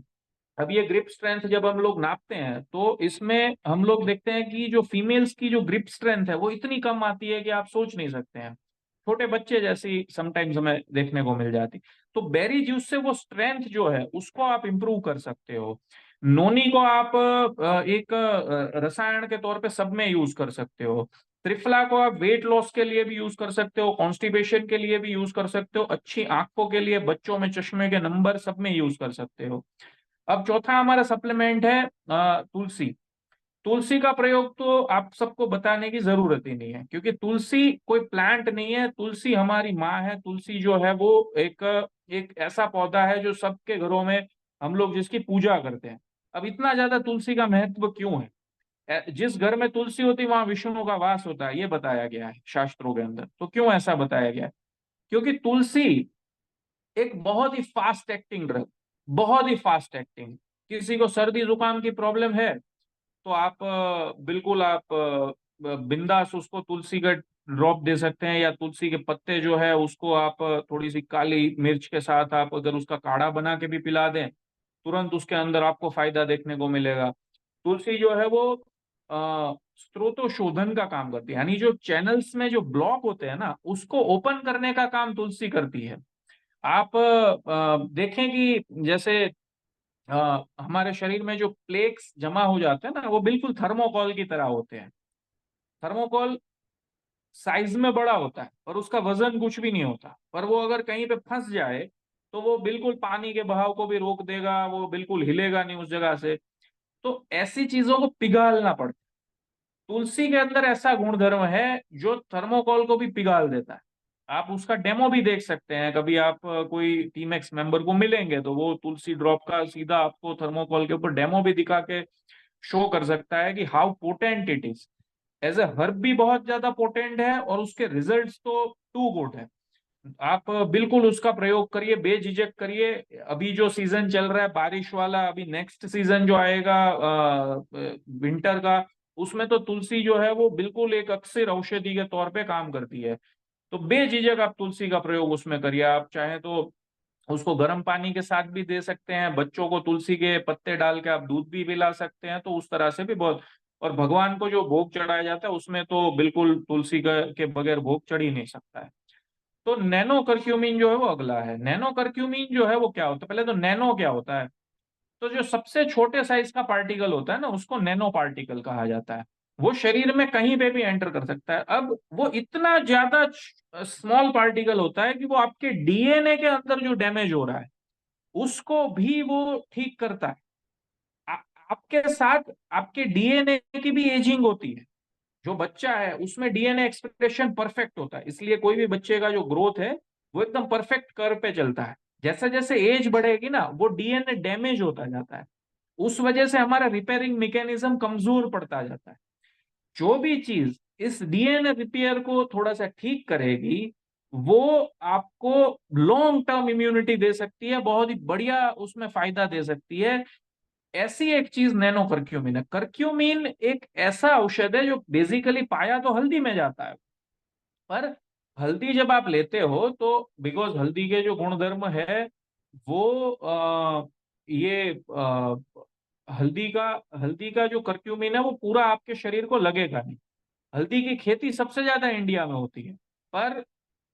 अब ये ग्रिप स्ट्रेंथ जब हम लोग नापते हैं तो इसमें हम लोग देखते हैं कि जो फीमेल्स की जो ग्रिप स्ट्रेंथ है वो इतनी कम आती है कि आप सोच नहीं सकते हैं। छोटे बच्चे जैसी समटाइम्स हमें देखने को मिल जाती। तो बेरी जूस से वो स्ट्रेंथ जो है उसको आप इंप्रूव कर सकते हो। नोनी को आप एक रसायन के तौर पे सब में यूज कर सकते हो। त्रिफला को आप वेट लॉस के लिए भी यूज कर सकते हो, कॉन्स्टिपेशन के लिए भी यूज कर सकते हो, अच्छी आंखों के लिए, बच्चों में चश्मे के नंबर सब में यूज कर सकते हो। अब चौथा हमारा सप्लीमेंट है तुलसी। तुलसी का प्रयोग तो आप सबको बताने की जरूरत ही नहीं है, क्योंकि तुलसी कोई प्लांट नहीं है, तुलसी हमारी माँ है। तुलसी जो है वो एक एक ऐसा पौधा है जो सबके घरों में हम लोग जिसकी पूजा करते हैं। अब इतना ज्यादा तुलसी का महत्व क्यों है? जिस घर में तुलसी होती है वहां विष्णु का वास होता है, ये बताया गया है शास्त्रों के अंदर। तो क्यों ऐसा बताया गया है? क्योंकि तुलसी एक बहुत ही फास्ट एक्टिंग ड्रग, बहुत ही फास्ट एक्टिंग। किसी को सर्दी जुकाम की प्रॉब्लम है तो आप बिल्कुल आप बिंदास उसको तुलसी का ड्रॉप दे सकते हैं, या तुलसी के पत्ते जो है उसको आप थोड़ी सी काली मिर्च के साथ आप अगर उसका काढ़ा बना के भी पिला दें, तुरंत उसके अंदर आपको फायदा देखने को मिलेगा। तुलसी जो है वो स्त्रोतोशोधन का काम करती है, यानी जो चैनल्स में जो ब्लॉक होते हैं ना उसको ओपन करने का काम तुलसी करती है। आप देखें कि जैसे हमारे शरीर में जो प्लेक्स जमा हो जाते हैं ना वो बिल्कुल थर्मोकॉल की तरह होते हैं। थर्मोकॉल साइज में बड़ा होता है और उसका वजन कुछ भी नहीं होता, पर वो अगर कहीं पे फंस जाए तो वो बिल्कुल पानी के बहाव को भी रोक देगा, वो बिल्कुल हिलेगा नहीं उस जगह से। तो ऐसी चीजों को पिघालना पड़ता है। तुलसी के अंदर ऐसा गुणधर्म है जो थर्मोकॉल को भी पिघाल देता है। आप उसका डेमो भी देख सकते हैं, कभी आप कोई टीमैक्स मेंबर को मिलेंगे तो वो तुलसी ड्रॉप का सीधा आपको थर्मोकॉल के ऊपर डेमो भी दिखा के शो कर सकता है कि how potent it is. As a herb भी बहुत ज्यादा पोटेंट है और उसके रिजल्ट्स तो टू गुड है। आप बिल्कुल उसका प्रयोग करिए, बेझिझक करिए। अभी जो सीजन चल रहा है बारिश वाला, अभी नेक्स्ट सीजन जो आएगा विंटर का, उसमें तो तुलसी जो है वो बिल्कुल एक अक्सर औषधि के तौर पे काम करती है। तो बेझिझक आप तुलसी का प्रयोग उसमें करिए। आप चाहें तो उसको गर्म पानी के साथ भी दे सकते हैं, बच्चों को तुलसी के पत्ते डाल के आप दूध भी पिला सकते हैं, तो उस तरह से भी बहुत। और भगवान को जो भोग चढ़ाया जाता है उसमें तो बिल्कुल तुलसी का के बगैर भोग चढ़ ही नहीं सकता है। तो नैनो करक्यूमिन जो है वो अगला है। नैनो करक्यूमिन जो है वो क्या होता है? पहले तो नैनो क्या होता है? तो जो सबसे छोटे साइज का पार्टिकल होता है ना उसको नैनो पार्टिकल कहा जाता है। वो शरीर में कहीं पे भी एंटर कर सकता है। अब वो इतना ज्यादा स्मॉल पार्टिकल होता है कि वो आपके डीएनए के अंदर जो डैमेज हो रहा है उसको भी वो ठीक करता है। आ, आपके साथ आपके डीएनए की भी एजिंग होती है। जो बच्चा है उसमें डीएनए एक्सप्रेशन परफेक्ट होता है, इसलिए कोई भी बच्चे का जो ग्रोथ है वो एकदम परफेक्ट कर्व पे चलता है। जैसे जैसे एज बढ़ेगी ना वो डीएनए डैमेज होता जाता है, उस वजह से हमारा रिपेयरिंग मैकेनिज्म कमजोर पड़ता जाता है। जो भी चीज इस डीएनए रिपेयर को थोड़ा सा ठीक करेगी वो आपको लॉन्ग टर्म इम्यूनिटी दे सकती है, बहुत ही बढ़िया उसमें फायदा दे सकती है। ऐसी एक चीज नैनो करक्यूमिन है। करक्यूमिन एक ऐसा औषध है जो बेसिकली पाया तो हल्दी में जाता है, पर हल्दी जब आप लेते हो तो बिकॉज हल्दी के जो गुणधर्म है वो ये हल्दी का जो करक्यूमिन है वो पूरा आपके शरीर को लगेगा नहीं। हल्दी की खेती सबसे ज्यादा इंडिया में होती है, पर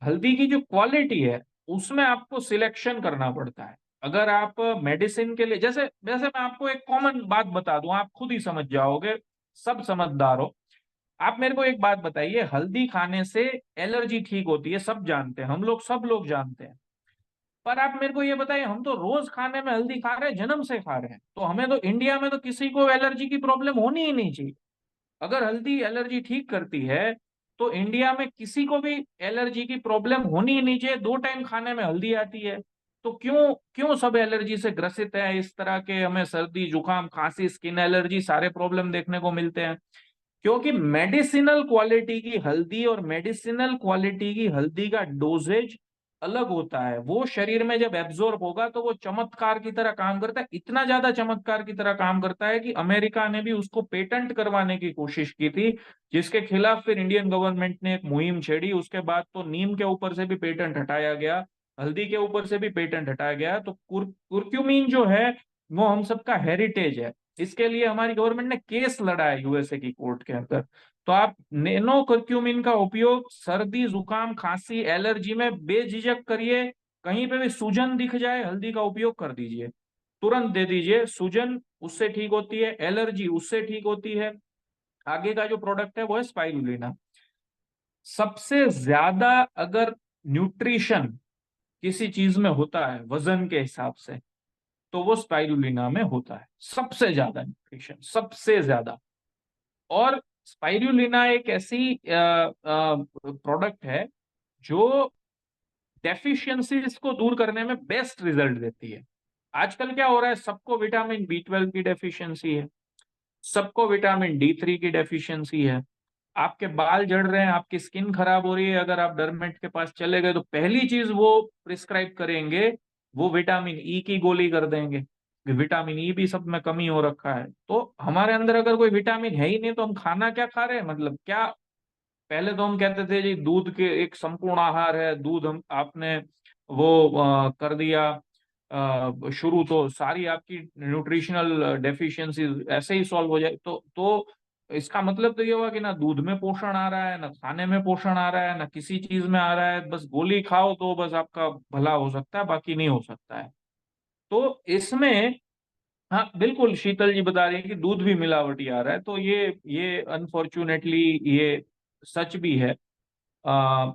हल्दी की जो क्वालिटी है उसमें आपको सिलेक्शन करना पड़ता है। अगर आप मेडिसिन के लिए, जैसे जैसे मैं आपको एक कॉमन बात बता दूं आप खुद ही समझ जाओगे, सब समझदार हो। आप मेरे को एक बात बताइए, हल्दी खाने से एलर्जी ठीक होती है, सब जानते हैं, हम लोग सब लोग जानते हैं। पर आप मेरे को ये बताइए, हम तो रोज खाने में हल्दी खा रहे हैं, जन्म से खा रहे हैं, तो हमें तो इंडिया में तो किसी को एलर्जी की प्रॉब्लम होनी ही नहीं चाहिए। अगर हल्दी एलर्जी ठीक करती है तो इंडिया में किसी को भी एलर्जी की प्रॉब्लम होनी ही नहीं चाहिए। 2 टाइम खाने में हल्दी आती है, तो क्यों क्यों सब एलर्जी से ग्रसित है? इस तरह के हमें सर्दी जुकाम खांसी स्किन एलर्जी सारे प्रॉब्लम देखने को मिलते हैं, क्योंकि मेडिसिनल क्वालिटी की हल्दी और मेडिसिनल क्वालिटी की हल्दी का डोजेज अलग होता है, वो शरीर में जब एब्जॉर्ब होगा तो वो चमत्कार की तरह काम करता है, इतना ज्यादा चमत्कार की तरह काम करता है कि अमेरिका ने भी उसको पेटेंट करवाने की कोशिश की थी, जिसके खिलाफ फिर इंडियन गवर्नमेंट ने एक मुहिम छेड़ी। उसके बाद तो नीम के ऊपर से भी पेटेंट हटाया गया, हल्दी के ऊपर से भी पेटेंट हटाया गया। तो कुर्क्यूमिन जो है वो हम सबका हेरिटेज है। इसके लिए हमारी गवर्नमेंट ने केस लड़ा है यूएसए की कोर्ट के अंदर। तो आप नैनो कर्क्यूमिन का उपयोग सर्दी जुकाम खांसी एलर्जी में बेझिझक करिए। कहीं पे भी सूजन दिख जाए हल्दी का उपयोग कर दीजिए, तुरंत दे दीजिए। सूजन उससे ठीक होती है, एलर्जी उससे ठीक होती है। आगे का जो प्रोडक्ट है वो है स्पाइरुलिना। सबसे ज्यादा अगर न्यूट्रिशन किसी चीज में होता है वजन के हिसाब से, तो वो स्पाइरुलिना में होता है, सबसे ज्यादा न्यूट्रिशन, सबसे ज्यादा। और स्पाइरुलिना एक ऐसी प्रोडक्ट है जो डेफिशिएंसीज को दूर करने में बेस्ट रिजल्ट देती है। आजकल क्या हो रहा है, सबको विटामिन बी 12 की डेफिशिएंसी है, सबको विटामिन D3 की डेफिशिएंसी है। आपके बाल झड़ रहे हैं, आपकी स्किन खराब हो रही है, अगर आप डर्मेट के पास चले गए तो पहली चीज वो प्रिस्क्राइब करेंगे, वो विटामिन ई की गोली कर देंगे कि विटामिन ई भी सब में कमी हो रखा है। तो हमारे अंदर अगर कोई विटामिन है ही नहीं तो हम खाना क्या खा रहे हैं, मतलब क्या। पहले तो हम कहते थे जी दूध के एक संपूर्ण आहार है दूध, हम आपने वो कर दिया शुरू, तो सारी आपकी न्यूट्रिशनल डेफिशिएंसी ऐसे ही सॉल्व हो जाए। तो इसका मतलब तो ये हुआ कि ना दूध में पोषण आ रहा है, ना खाने में पोषण आ रहा है, ना किसी चीज में आ रहा है, बस गोली खाओ तो बस आपका भला हो सकता है, बाकी नहीं हो सकता है। तो इसमें हाँ बिल्कुल, शीतल जी बता रही है कि दूध भी मिलावटी आ रहा है, तो ये अनफॉर्चुनेटली ये सच भी है। आ,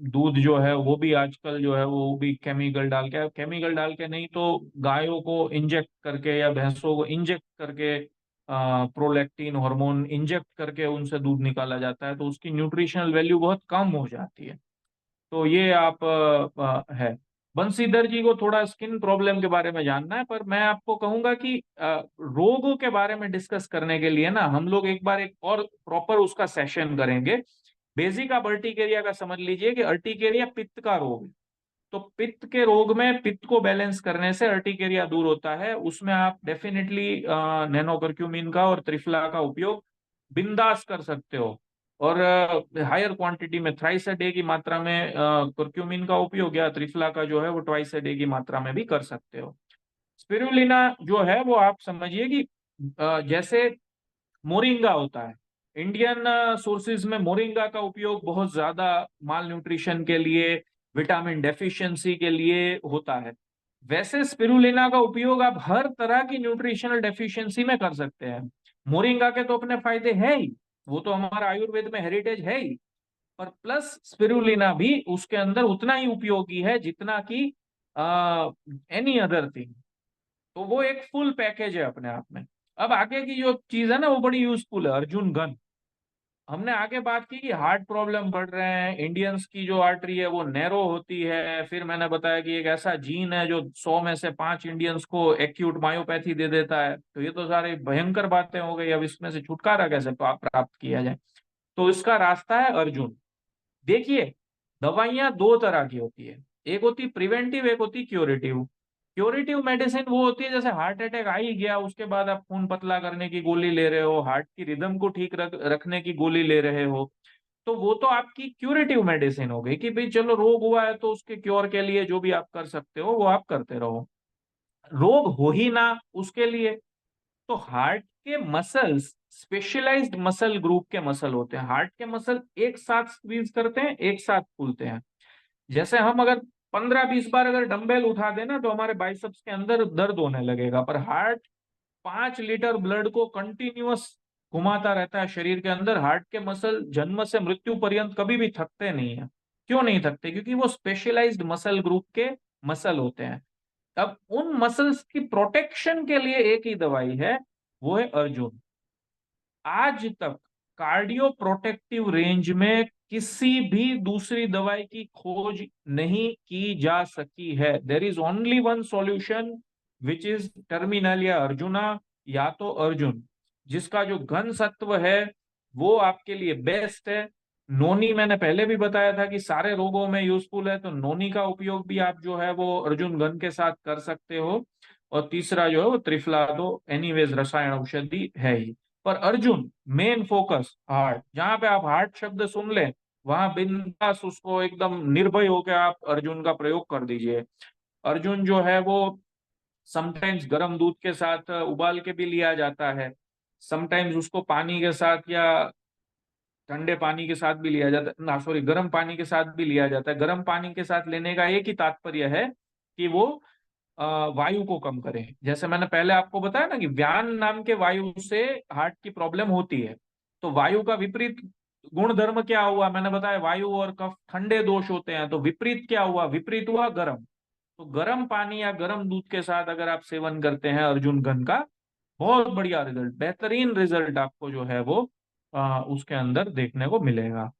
दूध जो है वो भी आजकल जो है वो भी केमिकल डाल के नहीं तो गायों को इंजेक्ट करके या भैंसों को इंजेक्ट करके प्रोलैक्टिन हार्मोन इंजेक्ट करके उनसे दूध निकाला जाता है, तो उसकी न्यूट्रिशनल वैल्यू बहुत कम हो जाती है। तो ये आप है। बंशीधर जी को थोड़ा स्किन प्रॉब्लम के बारे में जानना है, पर मैं आपको कहूंगा कि रोगों के बारे में डिस्कस करने के लिए ना हम लोग एक बार एक और प्रॉपर उसका सेशन करेंगे। बेसिक आप अर्टिकेरिया का समझ लीजिए कि अर्टिकेरिया पित्त का रोग है। तो पित्त के रोग में पित्त को बैलेंस करने से अर्टिकेरिया दूर होता है, उसमें आप डेफिनेटली नैनो कर्क्यूमिन का और त्रिफला का उपयोग बिंदास कर सकते हो। और हायर क्वांटिटी में थ्राइस अ डे की मात्रा में कर्क्यूमिन का उपयोग या त्रिफला का जो है वो ट्वाइस अ डे की मात्रा में भी कर सकते हो। स्पिरुलिना जो है वो आप समझिए कि जैसे मोरिंगा होता है, इंडियन सोर्सेज में मोरिंगा का उपयोग बहुत ज्यादा माल न्यूट्रिशन के लिए, विटामिन डेफिशिएंसी के लिए होता है। वैसे स्पिरुलिना का उपयोग आप हर तरह की न्यूट्रिशनल डेफिशिएंसी में कर सकते हैं। मोरिंगा के तो अपने फायदे है ही, वो तो हमारा आयुर्वेद में हेरिटेज है ही, पर प्लस स्पिरुलिना भी उसके अंदर उतना ही उपयोगी है जितना कि एनी अदर थिंग। तो वो एक फुल पैकेज है अपने आप में। अब आगे की जो चीज है ना वो बड़ी यूजफुल है, अर्जुन गन। हमने आगे बात की कि हार्ट प्रॉब्लम बढ़ रहे हैं, इंडियंस की जो आर्टरी है वो नैरो होती है, फिर मैंने बताया कि एक ऐसा जीन है जो 100 में से 5 इंडियंस को एक्यूट मायोपैथी दे देता है। तो ये तो सारी भयंकर बातें हो गई, अब इसमें से छुटकारा कैसे प्राप्त किया जाए। तो इसका रास्ता है अर्जुन। देखिए, दवाइयां दो तरह की होती है, एक होती प्रिवेंटिव, एक होती क्योरेटिव। क्योरेटिव मेडिसिन वो होती है जैसे हार्ट अटैक आ ही गया उसके बाद आप खून पतला करने की गोली ले रहे हो, हार्ट की रिदम को ठीक रखने की गोली ले रहे हो। तो वो तो आपकी क्यूरेटिव मेडिसिन हो गई कि भाई चलो रोग हुआ है तो उसके क्योर के लिए जो भी आप कर सकते हो वो आप करते रहो। रोग हो ही ना उसके लिए, तो हार्ट के मसल्स स्पेशलाइज्ड मसल ग्रुप के मसल होते हैं। हार्ट के मसल एक साथ स्क्वीज करते हैं, एक साथ फूलते हैं। जैसे हम अगर 15-20 बार अगर डंबल उठा देना तो हमारे बाइसेप्स के अंदर दर्द होने लगेगा, पर हार्ट 5 लीटर ब्लड को कंटिन्यूअस घुमाता रहता है शरीर के अंदर। हार्ट के मसल जन्म से मृत्यु पर्यंत कभी भी थकते नहीं है। क्यों नहीं थकते? क्योंकि वो स्पेशलाइज्ड मसल ग्रुप के मसल होते हैं। अब उन मसल्स की प्रोटेक्शन के लिए एक ही दवाई है, वो है अर्जुन। आज तक कार्डियो प्रोटेक्टिव रेंज में किसी भी दूसरी दवाई की खोज नहीं की जा सकी है। There is only one solution which is terminal या अर्जुना, या तो अर्जुन, जिसका जो घन सत्व है वो आपके लिए बेस्ट है। नोनी मैंने पहले भी बताया था कि सारे रोगों में यूजफुल है, तो नोनी का उपयोग भी आप जो है वो अर्जुन गन के साथ कर सकते हो। और तीसरा जो है वो त्रिफला, तो एनीवेज रसायन औषधि है ही। पर अर्जुन मेन फोकस हार्ट, जहां पे आप हार्ट शब्द सुन ले वहां बिंदास उसको एकदम निर्भय होकर आप अर्जुन का प्रयोग कर दीजिए। अर्जुन जो है वो समटाइम्स गर्म दूध के साथ उबाल के भी लिया जाता है, समटाइम्स उसको पानी के साथ या ठंडे पानी के साथ भी लिया जाता है, ना सॉरी गर्म पानी के साथ भी लिया जाता है। गर्म पानी के साथ लेने का एक ही तात्पर्य है कि वो अ, वायु को कम करे। जैसे मैंने पहले आपको बताया ना कि व्यान नाम के वायु से हार्ट की प्रॉब्लम होती है। तो वायु का विपरीत गुण धर्म क्या हुआ, मैंने बताया वायु और कफ ठंडे दोष होते हैं, तो विपरीत क्या हुआ, विपरीत हुआ गर्म। तो गर्म पानी या गर्म दूध के साथ अगर आप सेवन करते हैं अर्जुन गन का, बहुत बढ़िया रिजल्ट, बेहतरीन रिजल्ट आपको जो है वो उसके अंदर देखने को मिलेगा।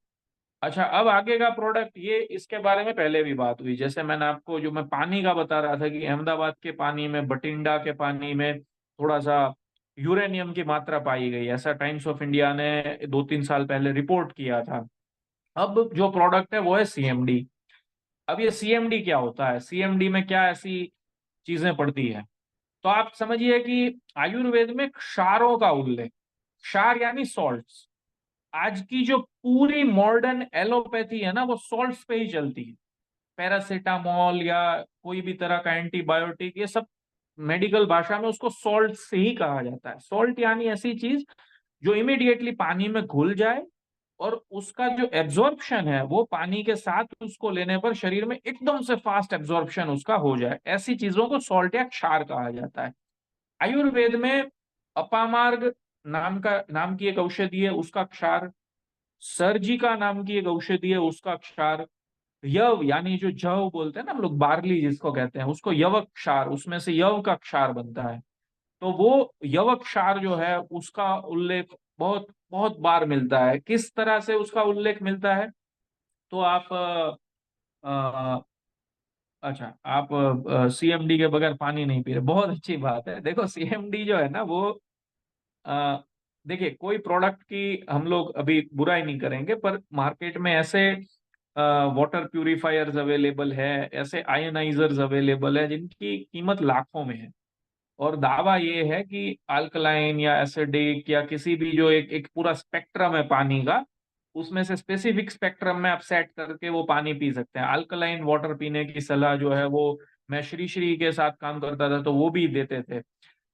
अच्छा, अब आगे का प्रोडक्ट, ये इसके बारे में पहले भी बात हुई। जैसे मैंने आपको जो मैं पानी का बता रहा था कि अहमदाबाद के पानी में, बठिंडा के पानी में थोड़ा सा यूरेनियम की मात्रा पाई गई, ऐसा टाइम्स ऑफ इंडिया ने 2-3 साल पहले रिपोर्ट किया था। अब जो प्रोडक्ट है वो है सीएमडी। अब ये सीएमडी क्या होता है, सीएमडी में क्या ऐसी चीजें पड़ती है, तो आप समझिए कि आयुर्वेद में क्षारों का उल्लेख, क्षार यानी सॉल्ट्स। आज की जो पूरी मॉडर्न एलोपैथी है ना वो सॉल्ट्स पे ही चलती है। पैरासीटामोल या कोई भी तरह का एंटीबायोटिक, ये सब मेडिकल भाषा में उसको सॉल्ट से ही कहा जाता है। सॉल्ट यानी ऐसी चीज जो इमिडिएटली पानी में घुल जाए और उसका जो एब्जॉर्प्शन है वो पानी के साथ उसको लेने पर शरीर में एकदम से फास्ट एब्जॉर्प्शन उसका हो जाए, ऐसी चीजों को सॉल्ट या क्षार कहा जाता है। आयुर्वेद में अपामार्ग नाम की एक औषधि है, उसका क्षार। सर्जिका नाम की एक औषधि है, उसका क्षार। यव यानी जो जव बोलते हैं ना हम लोग, बार्ली जिसको कहते हैं, उसको यवक क्षार, उसमें से यव का क्षार बनता है। तो वो यवक क्षार जो है उसका उल्लेख बहुत बहुत बार मिलता है। किस तरह से उसका उल्लेख मिलता है, तो आप अच्छा, आप सीएमडी के बगैर पानी नहीं पी रहे, बहुत अच्छी बात है। देखो सीएमडी जो है ना वो अ, देखिए कोई प्रोडक्ट की हम लोग अभी बुराई नहीं करेंगे, पर मार्केट में ऐसे वाटर प्यूरिफायर्स अवेलेबल है, ऐसे आयनाइजर्स अवेलेबल है जिनकी कीमत लाखों में है। और दावा ये है कि अल्कलाइन या एसिडिक या किसी भी जो एक एक पूरा स्पेक्ट्रम है पानी का, उसमें से स्पेसिफिक स्पेक्ट्रम में आप सेट करके वो पानी पी सकते हैं। अल्कलाइन वाटर पीने की सलाह जो है वो मैं श्री श्री के साथ काम करता था तो वो भी देते थे।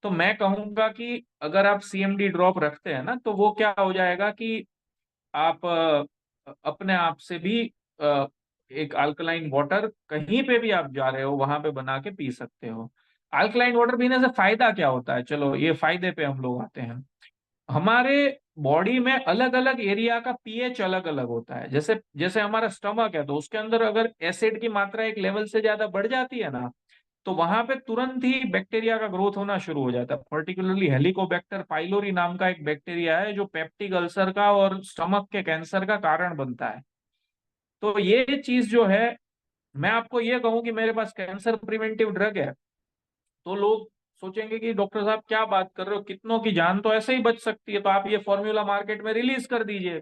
तो मैं कहूंगा कि अगर आप सीएमडी ड्रॉप रखते हैं ना, तो वो क्या हो जाएगा कि आप अपने आप से भी अ, एक अल्कलाइन वाटर कहीं पे भी आप जा रहे हो वहां पे बना के पी सकते हो। अल्कलाइन वाटर पीने से फायदा क्या होता है, चलो ये फायदे पे हम लोग आते हैं। हमारे बॉडी में अलग अलग एरिया का पीएच अलग अलग होता है। जैसे जैसे हमारा स्टमक है तो उसके अंदर अगर एसिड की मात्रा एक लेवल से ज्यादा बढ़ जाती है ना, तो वहां पे तुरंत ही बैक्टीरिया का ग्रोथ होना शुरू हो जाता है। पर्टिकुलरली हेलिकोबैक्टर पाइलोरी नाम का एक बैक्टीरिया है जो पेप्टिक अल्सर का और स्टमक के कैंसर का कारण बनता है। तो ये चीज जो है, मैं आपको ये कहूं कि मेरे पास कैंसर प्रिवेंटिव ड्रग है, तो लोग सोचेंगे कि डॉक्टर साहब क्या बात कर रहे हो, कितनों की जान तो ऐसे ही बच सकती है, तो आप ये फॉर्मूला मार्केट में रिलीज कर दीजिए।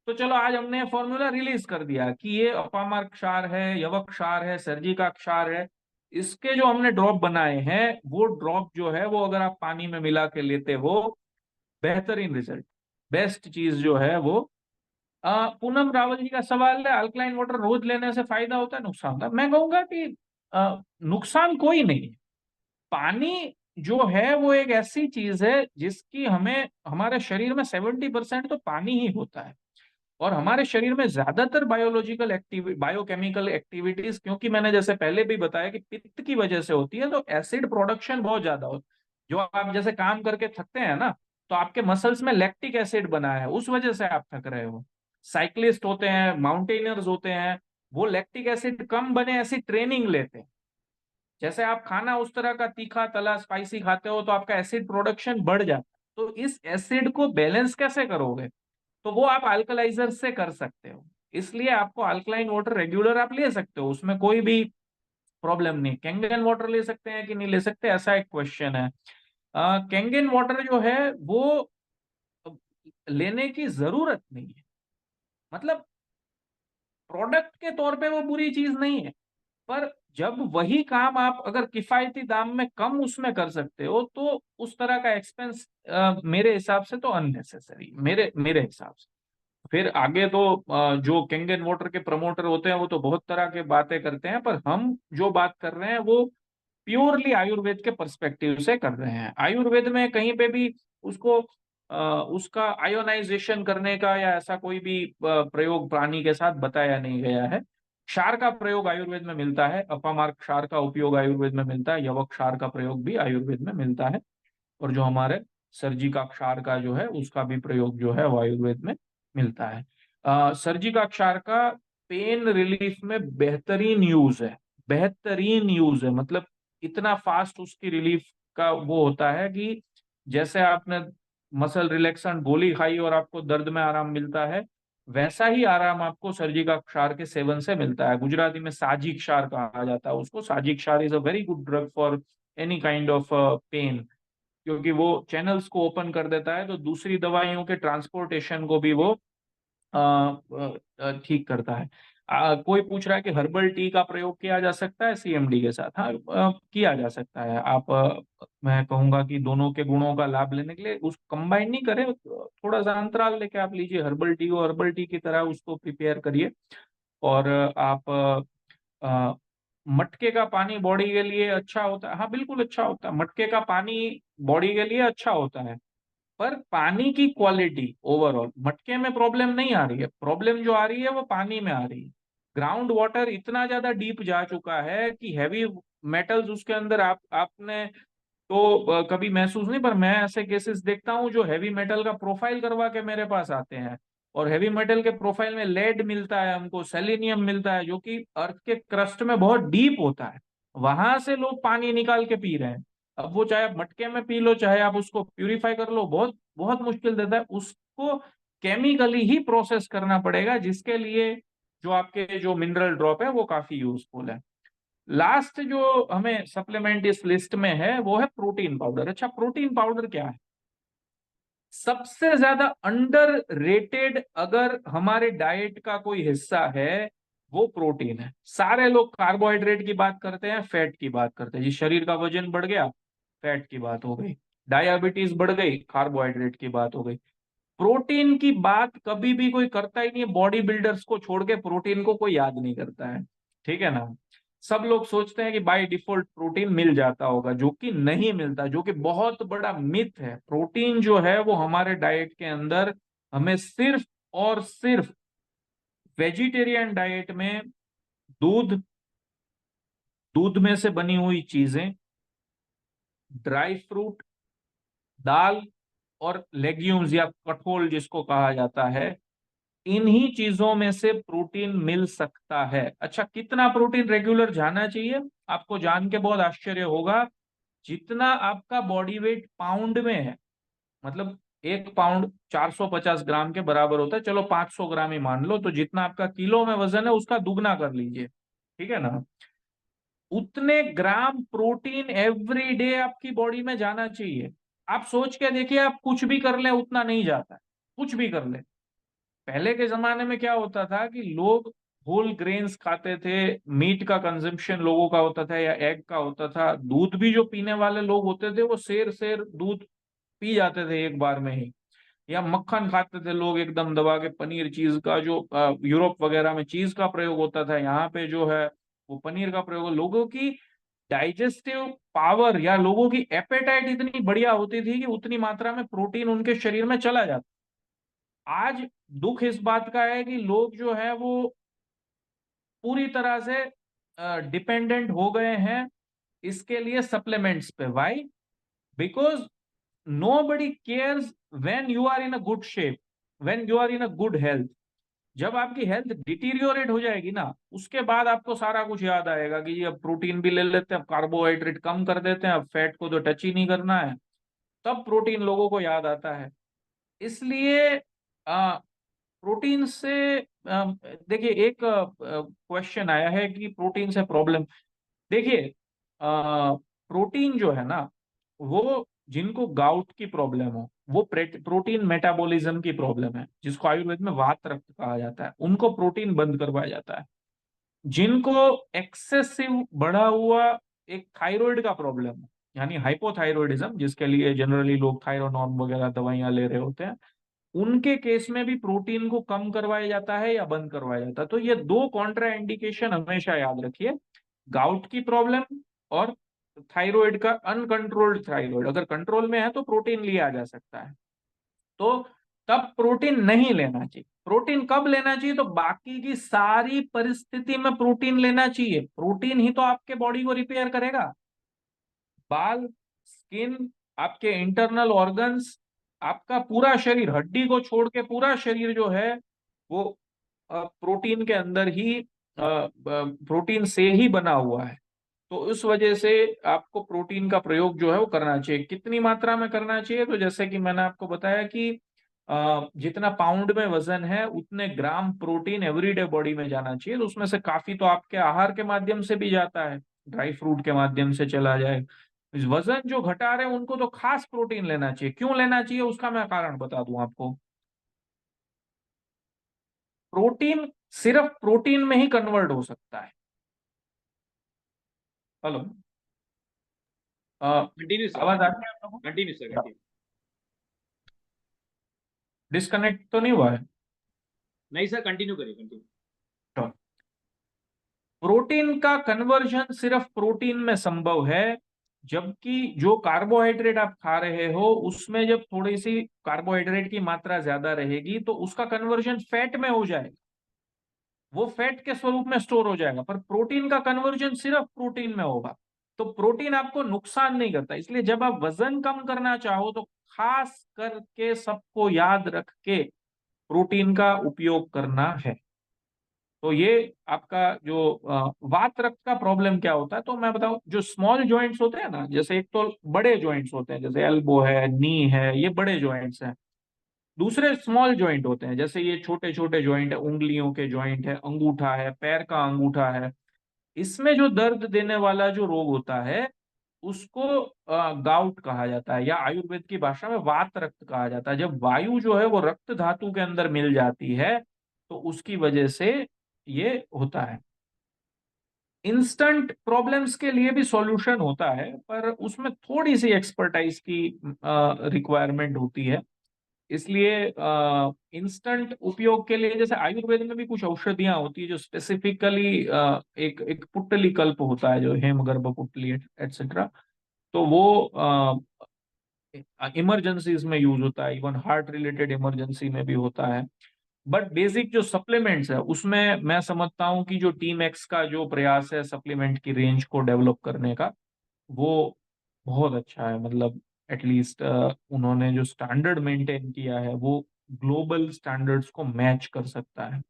तो चलो आज हमने ये फॉर्मूला रिलीज कर दिया कि ये अपामार क्षार है, यवक क्षार है, सर्जी का क्षार है। इसके जो हमने ड्रॉप बनाए हैं वो ड्रॉप जो है वो अगर आप पानी में मिला के लेते हो, बेहतरीन रिजल्ट, बेस्ट चीज जो है वो। पूनम रावल जी का सवाल है अल्कलाइन वाटर रोज लेने से फायदा होता है नुकसान होता है, मैं कहूंगा कि नुकसान कोई नहीं है। पानी जो है वो एक ऐसी चीज है जिसकी हमें, हमारे शरीर में 70% तो पानी ही होता है। और हमारे शरीर में ज्यादातर बायोलॉजिकल एक्टिविटी, बायोकेमिकल एक्टिविटीज, क्योंकि मैंने जैसे पहले भी बताया कि पित्त की वजह से होती है, तो एसिड प्रोडक्शन बहुत ज्यादा होता है। जो आप जैसे काम करके थकते हैं ना, तो आपके मसल्स में लैक्टिक एसिड बना है, उस वजह से आप थक रहे हो। साइक्लिस्ट होते हैं, माउंटेनियर्स होते हैं, वो लैक्टिक एसिड कम बने ऐसी ट्रेनिंग लेते हैं। जैसे आप खाना उस तरह का तीखा तला स्पाइसी खाते हो तो आपका एसिड प्रोडक्शन बढ़ जाता है। तो इस एसिड को बैलेंस कैसे करोगे, तो वो आप अल्कलाइजर से कर सकते हो। इसलिए आपको अल्कलाइन वाटर रेगुलर आप ले सकते हो, उसमें कोई भी प्रॉब्लम नहीं। कैंगन वाटर ले सकते हैं कि नहीं ले सकते, ऐसा एक क्वेश्चन है। कैंगन वाटर जो है वो लेने की जरूरत नहीं है। मतलब प्रोडक्ट के तौर पे वो बुरी चीज नहीं है, पर जब वही काम आप अगर किफायती दाम में कम उसमें कर सकते हो, तो उस तरह का एक्सपेंस मेरे हिसाब से तो अननेसेसरी, मेरे मेरे हिसाब से। फिर आगे तो जो कैंगन वाटर के प्रमोटर होते हैं वो तो बहुत तरह के बातें करते हैं, पर हम जो बात कर रहे हैं वो प्योरली आयुर्वेद के पर्सपेक्टिव से कर रहे हैं। आयुर्वेद में कहीं पे भी उसको उसका आयोनाइजेशन करने का या ऐसा कोई भी प्रयोग प्राणी के साथ बताया नहीं गया है। क्षार का प्रयोग आयुर्वेद में मिलता है, अपामार्क क्षार का उपयोग आयुर्वेद में मिलता है, यवक क्षार का प्रयोग भी आयुर्वेद में मिलता है, और जो हमारे सर्जी का क्षार का जो है उसका भी प्रयोग जो है वो आयुर्वेद में मिलता है। सर्जी का क्षार का पेन रिलीफ में बेहतरीन यूज है, बेहतरीन यूज है, मतलब इतना फास्ट उसकी रिलीफ का वो होता है कि जैसे आपने मसल रिलैक्सेंट गोली खाई और आपको दर्द में आराम मिलता है, वैसा ही आराम आपको सर्जी का क्षार के सेवन से मिलता है। गुजराती में साजी क्षार कहा जाता है उसको। Saji Kshar is a very good drug for any kind of pain, क्योंकि वो चैनल्स को ओपन कर देता है, तो दूसरी दवाइयों के ट्रांसपोर्टेशन को भी वो ठीक करता है। कोई पूछ रहा है कि हर्बल टी का प्रयोग किया जा सकता है सीएमडी के साथ। हाँ, किया जा सकता है। आप मैं कहूंगा कि दोनों के गुणों का लाभ लेने के लिए उस कंबाइन नहीं करें, थोड़ा सा अंतराल लेके आप लीजिए हर्बल टी को, हर्बल टी की तरह उसको प्रिपेयर करिए। और आप मटके का पानी बॉडी के लिए अच्छा होता है, हाँ बिल्कुल अच्छा होता है, मटके का पानी बॉडी के लिए अच्छा होता है। पर पानी की क्वालिटी ओवरऑल मटके में प्रॉब्लम नहीं आ रही है, प्रॉब्लम जो आ रही है वो पानी में आ रही है। ग्राउंड वाटर इतना ज्यादा डीप जा चुका है कि हैवी मेटल्स उसके अंदर आपने तो कभी महसूस नहीं, पर मैं ऐसे केसेस देखता हूँ जो हैवी मेटल का प्रोफाइल करवा के मेरे पास आते हैं, और हैवी मेटल के प्रोफाइल में लेड मिलता है, हमको सेलेनियम मिलता है, जो कि अर्थ के क्रस्ट में बहुत डीप होता है। वहां से लोग पानी निकाल के पी रहे हैं। अब वो चाहे आप मटके में पी लो, चाहे आप उसको प्यूरिफाई कर लो, बहुत बहुत मुश्किल देता है उसको। केमिकली ही प्रोसेस करना पड़ेगा, जिसके लिए जो आपके जो मिनरल ड्रॉप है वो काफी यूजफुल है। लास्ट जो हमें सप्लीमेंट इस लिस्ट में है वो है प्रोटीन पाउडर। अच्छा, प्रोटीन पाउडर क्या है? सबसे ज्यादा अंडर रेटेड अगर हमारे डाइट का कोई हिस्सा है वो प्रोटीन है। सारे लोग कार्बोहाइड्रेट की बात करते हैं, फैट की बात करते हैं, जी शरीर का वजन बढ़ गया, फैट की बात हो गई, डायबिटीज बढ़ गई, कार्बोहाइड्रेट की बात हो गई। प्रोटीन की बात कभी भी कोई करता ही नहीं है, बॉडी बिल्डर्स को छोड़ के प्रोटीन को कोई याद नहीं करता है, ठीक है ना। सब लोग सोचते हैं कि बाय डिफॉल्ट प्रोटीन मिल जाता होगा, जो कि नहीं मिलता, जो कि बहुत बड़ा मिथ है। प्रोटीन जो है वो हमारे डाइट के अंदर हमें सिर्फ और सिर्फ वेजिटेरियन डाइट में दूध, दूध में से बनी हुई चीजें, ड्राई फ्रूट, दाल और लेग्यूम्स या कठोल जिसको कहा जाता है, इन्हीं चीजों में से प्रोटीन मिल सकता है। अच्छा, कितना प्रोटीन रेगुलर जाना चाहिए? आपको जान के बहुत आश्चर्य होगा, जितना आपका बॉडी वेट पाउंड में है, मतलब 1 पाउंड 450 ग्राम के बराबर होता है, चलो 500 ग्राम ही मान लो, तो जितना आपका किलो में वजन है उसका दुगना कर लीजिए, ठीक है ना। उतने ग्राम प्रोटीन एवरी डे आपकी बॉडी में जाना चाहिए। आप सोच के देखिए, आप कुछ भी कर लें उतना नहीं जाता है, कुछ भी कर लें। पहले के जमाने में क्या होता था कि लोग होल ग्रेन्स खाते थे, मीट का कंजम्पशन लोगों का होता था या एग का होता था, दूध भी जो पीने वाले लोग होते थे वो शेर शेर दूध पी जाते थे एक बार में ही। या मक्खन खाते थे लोग एकदम दबा के, पनीर चीज का जो यूरोप वगैरह में चीज का प्रयोग होता था, यहाँ पे जो है वो पनीर का प्रयोग। लोगों की डाइजेस्टिव पावर या लोगों की एपेटाइट इतनी बढ़िया होती थी कि उतनी मात्रा में प्रोटीन उनके शरीर में चला जाता। आज दुख इस बात का है कि लोग जो है वो पूरी तरह से डिपेंडेंट हो गए हैं इसके लिए सप्लीमेंट्स पे। Why? Because nobody cares when you are in a good shape, when you are in a good health। जब आपकी हेल्थ डिटीरियोरेट हो जाएगी ना, उसके बाद आपको सारा कुछ याद आएगा कि ये अब प्रोटीन भी ले लेते हैं, अब कार्बोहाइड्रेट कम कर देते हैं, अब फैट को तो टच ही नहीं करना है, तब प्रोटीन लोगों को याद आता है। इसलिए प्रोटीन से देखिए, एक क्वेश्चन आया है कि प्रोटीन से प्रॉब्लम। देखिए, प्रोटीन जो है ना वो जिनको गाउट की प्रॉब्लम हो, वो प्रोटीन मेटाबॉलिज्म की प्रॉब्लम है, जिसको आयुर्वेद में वात रक्त कहा जाता है, उनको प्रोटीन बंद करवाया जाता है। जिनको एक्सेसिव बढ़ा हुआ एक थायराइड का प्रॉब्लम है, यानी हाइपोथायरॉयडिज्म, जिसके लिए जनरली लोग थायरोनॉर्म वगैरह दवाइयां ले रहे होते हैं, उनके केस में भी प्रोटीन को कम करवाया जाता है या बंद करवाया जाता है। तो ये दो कॉन्ट्रा इंडिकेशन हमेशा याद रखिए, गाउट की प्रॉब्लम और थायराइड का अनकंट्रोल्ड थायराइड। अगर कंट्रोल में है तो प्रोटीन लिया जा सकता है। तो तब प्रोटीन नहीं लेना चाहिए। प्रोटीन कब लेना चाहिए? तो बाकी की सारी परिस्थिति में प्रोटीन लेना चाहिए। प्रोटीन ही तो आपके बॉडी को रिपेयर करेगा। बाल, स्किन, आपके इंटरनल ऑर्गन्स, आपका पूरा शरीर, हड्डी को छोड़ के पूरा शरीर जो है वो प्रोटीन के अंदर ही, प्रोटीन से ही बना हुआ है। तो उस वजह से आपको प्रोटीन का प्रयोग जो है वो करना चाहिए। कितनी मात्रा में करना चाहिए? तो जैसे कि मैंने आपको बताया कि जितना पाउंड में वजन है उतने ग्राम प्रोटीन एवरीडे बॉडी में जाना चाहिए। तो उसमें से काफी तो आपके आहार के माध्यम से भी जाता है, ड्राई फ्रूट के माध्यम से चला जाए। इस वजन जो घटा रहे हैं उनको तो खास प्रोटीन लेना चाहिए। क्यों लेना चाहिए उसका मैं कारण बता दूं आपको। प्रोटीन सिर्फ प्रोटीन में ही कन्वर्ट हो सकता है। हेलो, कंटिन्यू सर, आवाज आ कंटिन्यू। रही है आप लोगों कंटिन्यू सर, को? कंटिन्यू। डिस्कनेक्ट तो नहीं हुआ है? नहीं सर, कंटिन्यू करिए, कंटिन्यू। तो प्रोटीन का कन्वर्जन सिर्फ प्रोटीन में संभव है, जबकि जो कार्बोहाइड्रेट आप खा रहे हो उसमें जब थोड़ी सी कार्बोहाइड्रेट की मात्रा ज्यादा रहेगी तो उसका कन्वर्जन फैट में हो जाएगा, वो फैट के स्वरूप में स्टोर हो जाएगा। पर प्रोटीन का कन्वर्जन सिर्फ प्रोटीन में होगा। तो प्रोटीन आपको नुकसान नहीं करता। इसलिए जब आप वजन कम करना चाहो तो खास करके सबको याद रख के प्रोटीन का उपयोग करना है। तो ये आपका जो वात रक्त का प्रॉब्लम क्या होता है, तो मैं बताऊं, जो स्मॉल जॉइंट्स होते हैं ना, जैसे एक तो बड़े जॉइंट्स होते हैं, जैसे एल्बो है, नी है, ये बड़े जॉइंट्स हैं। दूसरे स्मॉल जॉइंट होते हैं, जैसे ये छोटे छोटे जॉइंट है, उंगलियों के जॉइंट है, अंगूठा है, पैर का अंगूठा है। इसमें जो दर्द देने वाला जो रोग होता है उसको गाउट कहा जाता है, या आयुर्वेद की भाषा में वात रक्त कहा जाता है। जब वायु जो है वो रक्त धातु के अंदर मिल जाती है तो उसकी वजह से ये होता है। इंस्टेंट प्रॉब्लम्स के लिए भी सॉल्यूशन होता है, पर उसमें थोड़ी सी एक्सपर्टाइज की रिक्वायरमेंट होती है। इसलिए इंस्टेंट उपयोग के लिए, जैसे आयुर्वेद में भी कुछ औषधियां होती है जो स्पेसिफिकली एक एक पुट्टली कल्प होता है, जो हेमगर्भ पुट्टली एटसेट्रा, तो वो इमरजेंसीज में यूज होता है, इवन हार्ट रिलेटेड इमरजेंसी में भी होता है। बट बेसिक जो सप्लीमेंट्स है उसमें मैं समझता हूँ कि जो टीम एक्स का जो प्रयास है सप्लीमेंट की रेंज को डेवलप करने का, वो बहुत अच्छा है। मतलब एटलीस्ट उन्होंने जो स्टैंडर्ड मेंटेन किया है वो ग्लोबल स्टैंडर्ड्स को मैच कर सकता है।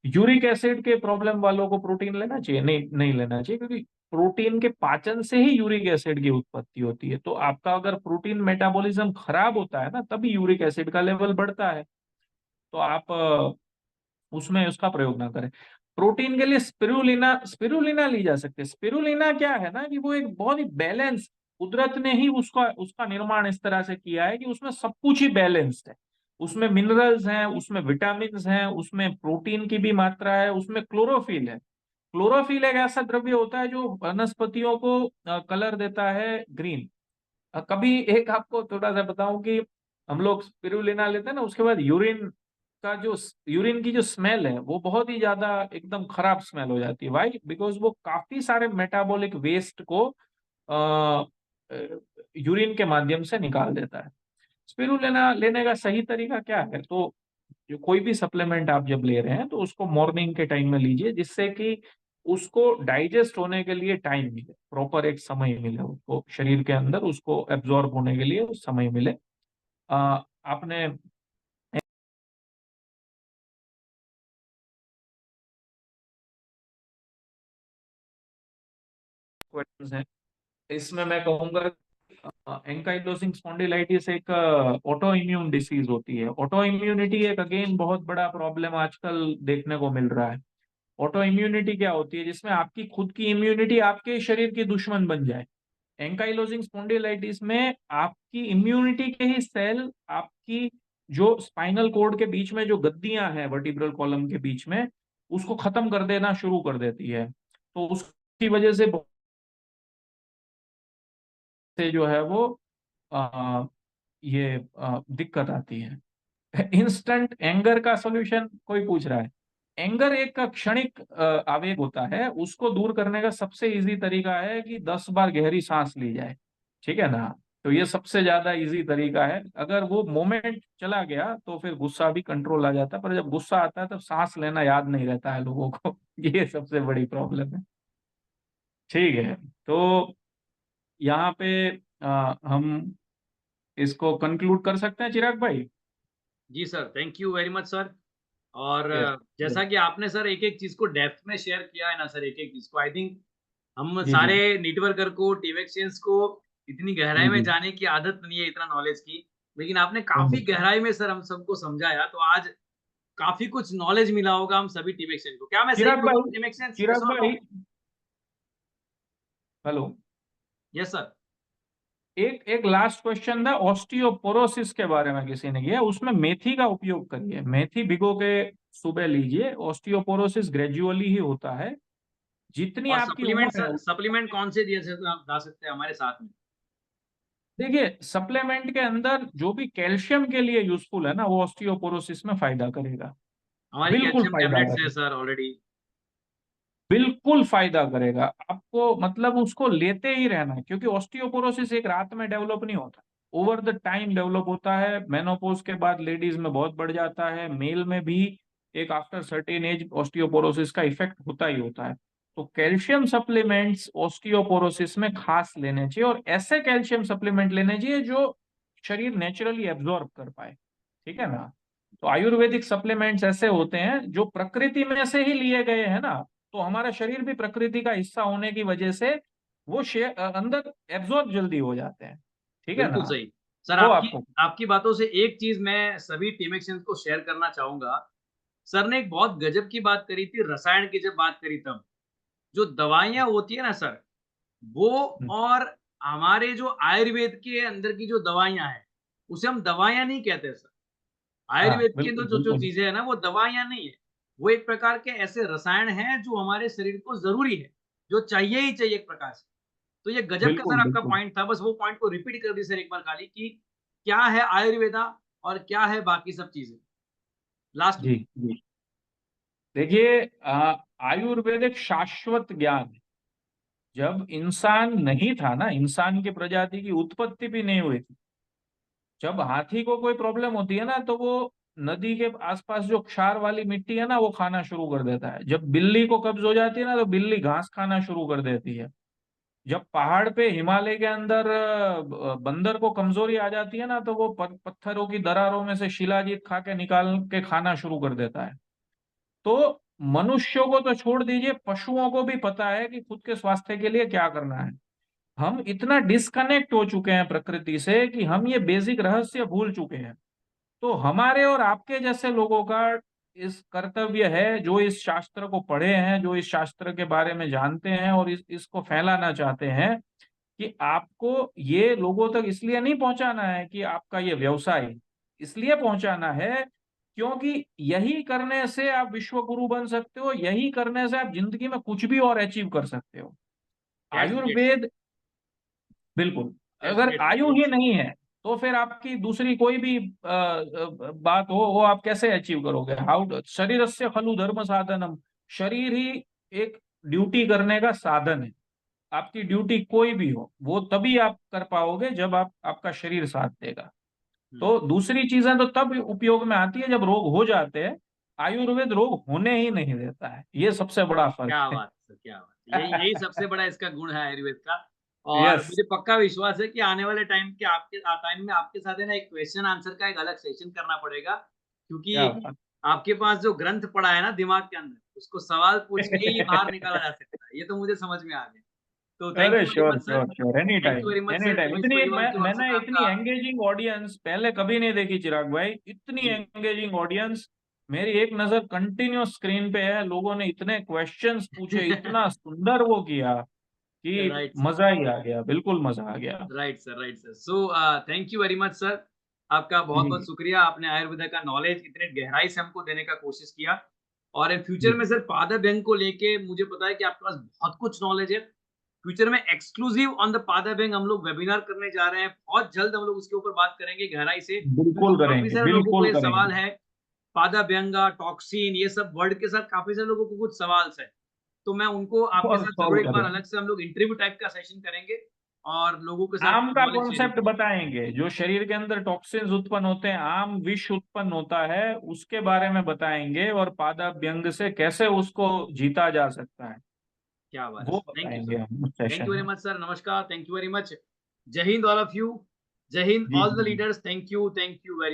यूरिक एसिड के प्रॉब्लम वालों को प्रोटीन लेना चाहिए? नहीं, नहीं लेना चाहिए, क्योंकि प्रोटीन के पाचन से ही यूरिक एसिड की उत्पत्ति होती है। तो आपका अगर प्रोटीन मेटाबॉलिज्म खराब होता है ना, तभी यूरिक एसिड का लेवल बढ़ता है। तो आप उसमें उसका प्रयोग ना करें। प्रोटीन के लिए स्पिरुलिना स्पिरुलिना ली जा सकती है। स्पिरुलिना क्या है ना, कि वो एक बहुत ही बैलेंस, कुदरत ने ही उसका उसका निर्माण इस तरह से किया है कि उसमें सब कुछ ही बैलेंस्ड है। उसमें मिनरल्स हैं, उसमें विटामिन हैं, उसमें प्रोटीन की भी मात्रा है, उसमें क्लोरोफिल है। क्लोरोफिल एक ऐसा द्रव्य होता है जो वनस्पतियों को कलर देता है ग्रीन। कभी एक आपको थोड़ा सा बताऊं कि हम लोग स्पिरुलिना लेते हैं ना, उसके बाद यूरिन का जो यूरिन की जो स्मेल है वो बहुत ही ज्यादा एकदम खराब स्मेल हो जाती है। वाई? बिकॉज वो काफी सारे मेटाबॉलिक वेस्ट को यूरिन के माध्यम से निकाल देता है। स्पिरुलिना लेने का सही तरीका क्या है? तो जो कोई भी सप्लीमेंट आप जब ले रहे हैं तो उसको मॉर्निंग के टाइम में लीजिए, जिससे कि उसको डाइजेस्ट होने के लिए टाइम मिले, प्रॉपर एक समय मिले उसको, शरीर के अंदर उसको एब्जॉर्ब होने के लिए समय मिले। आपने क्वेश्चन है इसमें, मैं कहूंगा एंकाइलोसिंग स्पॉन्डिलाइटिस एक ऑटो इम्यून डिसीज होती है। ऑटो इम्यूनिटी एक अगेन बहुत बड़ा प्रॉब्लम आजकल देखने को मिल रहा है। ऑटो इम्यूनिटी क्या होती है? जिसमें आपकी खुद की इम्यूनिटी आपके शरीर की दुश्मन बन जाए। एंकाइलोजिंग स्पॉन्डिलाइटिस में आपकी इम्यूनिटी के ही सेल आपकी जो स्पाइनल कोड के बीच में जो गद्दियां हैं वर्टिब्रल कॉलम के बीच में, उसको खत्म कर देना शुरू कर देती है। तो उसकी वजह से जो है वो आ, ये दिक्कत आती है। इंस्टेंट एंगर का सॉल्यूशन कोई पूछ रहा है। एंगर एक का क्षणिक आवेग होता है, उसको दूर करने का सबसे इजी तरीका है कि 10 बार गहरी सांस ली जाए। ठीक है ना? तो ये सबसे ज्यादा इजी तरीका है। अगर वो मोमेंट चला गया तो फिर गुस्सा भी कंट्रोल आ जाता है, पर जब गुस्सा आता है तब सांस लेना याद नहीं रहता है लोगों को। ये सबसे बड़ी प्रॉब्लम है। ठीक है। तो यहाँ पे हम इसको कंक्लूड कर सकते हैं चिराग भाई। जी sir, thank you very much sir. और यस। जैसा कि आपने सर एक-एक चीज़ को डेप्थ में शेयर किया है ना सर, एक-एक चीज़ को, आई थिंक हम जी जी सारे नेटवर्कर को, टीवेक्शियंस को इतनी गहराई जी में जी। जाने की आदत नहीं है इतना नॉलेज की। लेकिन आपने काफ़ी हम्म। गहराई में सर हम सबको समझाया, तो आज काफ़ी कुछ नॉलेज मिला होगा हम सभी टीवेक्शियन को। क्या मैं सही चिराग बोल रहा भाई, हूँ टीवेक्शियंस? यस चिराग और नो? भाई, हेलो। Yes sir. एक एक लास्ट क्वेश्चन था, ऑस्टियोपोरोसिस के बारे में किसी ने किया, उसमें मेथी का उपयोग करिए। मेथी भिगो के सुबह लीजिए। ऑस्टियोपोरोसिस ग्रेजुअली ही होता है। जितनी और आपकी सप्लीमेंट उम्र है सर, सप्लीमेंट कौन से दिए सकते आप बता सकते हैं हमारे साथ में? देखिए, सप्लीमेंट के अंदर जो भी कैल्शियम के लिए यूजफुल है ना, वो ऑस्टियोपोरोसिस में फायदा करेगा। हमारी बिल्कुल कैल्शियम फायदा टैबलेट्स है करेगा। Sir already. बिल्कुल फायदा करेगा आपको, मतलब उसको लेते ही रहना है, क्योंकि ऑस्टियोपोरोसिस एक रात में डेवलप नहीं होता। ओवर द टाइम डेवलप होता है। मेनोपॉज के बाद लेडीज में बहुत बढ़ जाता है, मेल में भी एक आफ्टर सर्टेन एज ऑस्टियोपोरोसिस का इफेक्ट होता ही होता है। तो कैल्शियम सप्लीमेंट्स ऑस्टियोपोरोसिस में खास लेने चाहिए, और ऐसे कैल्शियम सप्लीमेंट लेने चाहिए जो शरीर नेचुरली एब्जॉर्ब कर पाए। ठीक है ना? तो आयुर्वेदिक सप्लीमेंट्स ऐसे होते हैं जो प्रकृति में से ही लिए गए हैं ना, तो हमारा शरीर भी प्रकृति का हिस्सा होने की वजह से वो अंदर एब्जॉर्ब जल्दी हो जाते हैं। ठीक है बिल्कुल ना? सही। सर वो आपकी आपको। आपकी बातों से एक चीज़ मैं सभी टीमेक्शियंस को शेयर करना चाहूँगा। सर ने एक बहुत गज़ब की बात करी थी रसायन की जब बात करी तब। जो दवाइयाँ होती है ना सर, वो हम्म। और हमारे जो आयुर्वेद के अंदर की जो दवाइयाँ हैं, उसे हम दवाइयाँ नहीं कहते सर। हाँ, आयुर्वेद के अंदर बिल्कुल जो-जो बिल्कुल। चीज़ें हैं ना, वो दवाइयाँ नहीं है। वो एक प्रकार के ऐसे रसायन हैं जो हमारे शरीर को ज़रूरी है, जो चाहिए ही चाहिए एक प्रकार से। तो ये गज़ब का बिल्कुल सर आपका बिल्कुल। पॉइंट था, बस वो पॉइंट को रिपीट कर दी सर एक बार खाली कि क्या है आयुर्वेदा और क्या है बाकी सब चीज़ें? लास्ट जी में। जी। देखिए, आयुर्वेद एक शाश्वत ज्ञान है। जब इंसान नहीं था ना, इंसान की प्रजाति की उत्पत्ति भी नहीं हुई थी, जब हाथी को कोई प्रॉब्लम होती है ना, तो वो नदी के आसपास जो क्षार वाली मिट्टी है ना, वो खाना शुरू कर देता है। जब बिल्ली को कब्ज हो जाती है ना, तो बिल्ली घास खाना शुरू कर देती है। जब पहाड़ पे हिमालय के अंदर बंदर को कमजोरी आ जाती है ना, तो वो पत्थरों की दरारों में से शिलाजीत खा के निकाल के खाना शुरू कर देता है। तो मनुष्यों को तो छोड़ दीजिए, पशुओं को भी पता है कि खुद के स्वास्थ्य के लिए क्या करना है। हम इतना डिस्कनेक्ट हो चुके हैं प्रकृति से कि हम ये बेसिक रहस्य भूल चुके हैं। तो हमारे और आपके जैसे लोगों का इस कर्तव्य है, जो इस शास्त्र को पढ़े हैं, जो इस शास्त्र के बारे में जानते हैं और इसको फैलाना चाहते हैं, कि आपको ये लोगों तक इसलिए नहीं पहुंचाना है कि आपका ये व्यवसाय है। इसलिए पहुंचाना है क्योंकि यही करने से आप विश्व गुरु बन सकते हो, यही करने से आप जिंदगी में कुछ भी और अचीव कर सकते हो। That's great sir. आयुर्वेद, बिल्कुल। दैट्स अगर ग्रेट सर। आयु ही नहीं है तो फिर आपकी दूसरी कोई भी बात हो, वो आप कैसे अचीव करोगे? हाउ शरीरस्य खलु धर्म साधनम। शरीर ही एक ड्यूटी करने का साधन है। आपकी ड्यूटी कोई भी हो, वो तभी आप कर पाओगे जब आपका शरीर साथ देगा। हुँ। तो दूसरी चीजें तो तब उपयोग में आती है जब रोग हो जाते हैं। आयुर्वेद रोग होने ही नहीं देता है, ये सबसे बड़ा फर्क क्या है। बात है सर, क्या बात है! यही यही सबसे बड़ा इसका गुण है आयुर्वेद का। और यस। मुझे पक्का विश्वास है कि आने वाले टाइम में आपके साथ है ना एक क्वेश्चन आंसर का एक अलग सेशन करना पड़ेगा, क्या क्योंकि बात। आपके पास जो ग्रंथ पड़ा है ना दिमाग के अंदर, उसको सवाल पूछ के ही बाहर निकाला जा सकता है। ये तो मुझे समझ में आ गया। तो थैंक अरे you very sure much sir. Sure sure, any thank time. You very much any sir, time. TVS इतनी परिवार की ओर से मैंने इतनी आपका। एंगेजिंग ऑडियंस पहले कभी नहीं देखी चिराग भाई, इतनी जी। Engaging audience. मेरी एक नजर कंटिन्यूस स्क्रीन पे है, लोगों ने इतने क्वेश्चंस पूछे, इतना सुंदर वो किया। कि राइट मजा ही आ गया, बिल्कुल मजा आ गया। Right sir, right sir. So thank you very much sir. आपका बहुत-बहुत जी शुक्रिया। आपने आयुर्वेदा का नॉलेज इतने गहराई से हमको देने का कोशिश किया। और इन फ्यूचर जी। में सर पादाभ्यंग को लेके मुझे पता है कि आपके पास बहुत कुछ नॉलेज है। फ्यूचर में एक्सक्लूसिव ऑन द पादाभ्यंग हम लोग वेबिनार करने जा रहे हैं। बहुत जल्द हम लोग उसके ऊपर बात करेंगे गहराई से, क्योंकि बिल्कुल काफ़ी करेंगे, सारे लोगों को बिल्कुल ये करेंगे। सवाल है, पादाभ्यंगा, टॉक्सिन ये सब वर्ड के साथ काफ़ी सारे लोगों को कुछ सवाल है। तो मैं उनको आपके और साथ ज़रूर सॉल्व एक बार करेंगे। अलग से हम लोग इंटरव्यू टाइप का सेशन करेंगे और लोगों के साथ आम का नॉलेज शेयरिंग कॉन्सेप्ट होगी। बताएंगे, जो शरीर के अंदर टॉक्सिन्स उत्पन्न होते हैं, आम विष उत्पन्न होता है, उसके बारे में बताएंगे, और पादाभ्यंग से कैसे उसको जीता जा सकता है क्या बात है! वो थैंक यू सर। बताएंगे हम उस थैंक सेशन यू वेरी में। Much sir. नमस्कार। Thank you very much. जय हिंद ऑल ऑफ यू। जय हिंद जी ऑल द जी। लीडर्स। Thank you very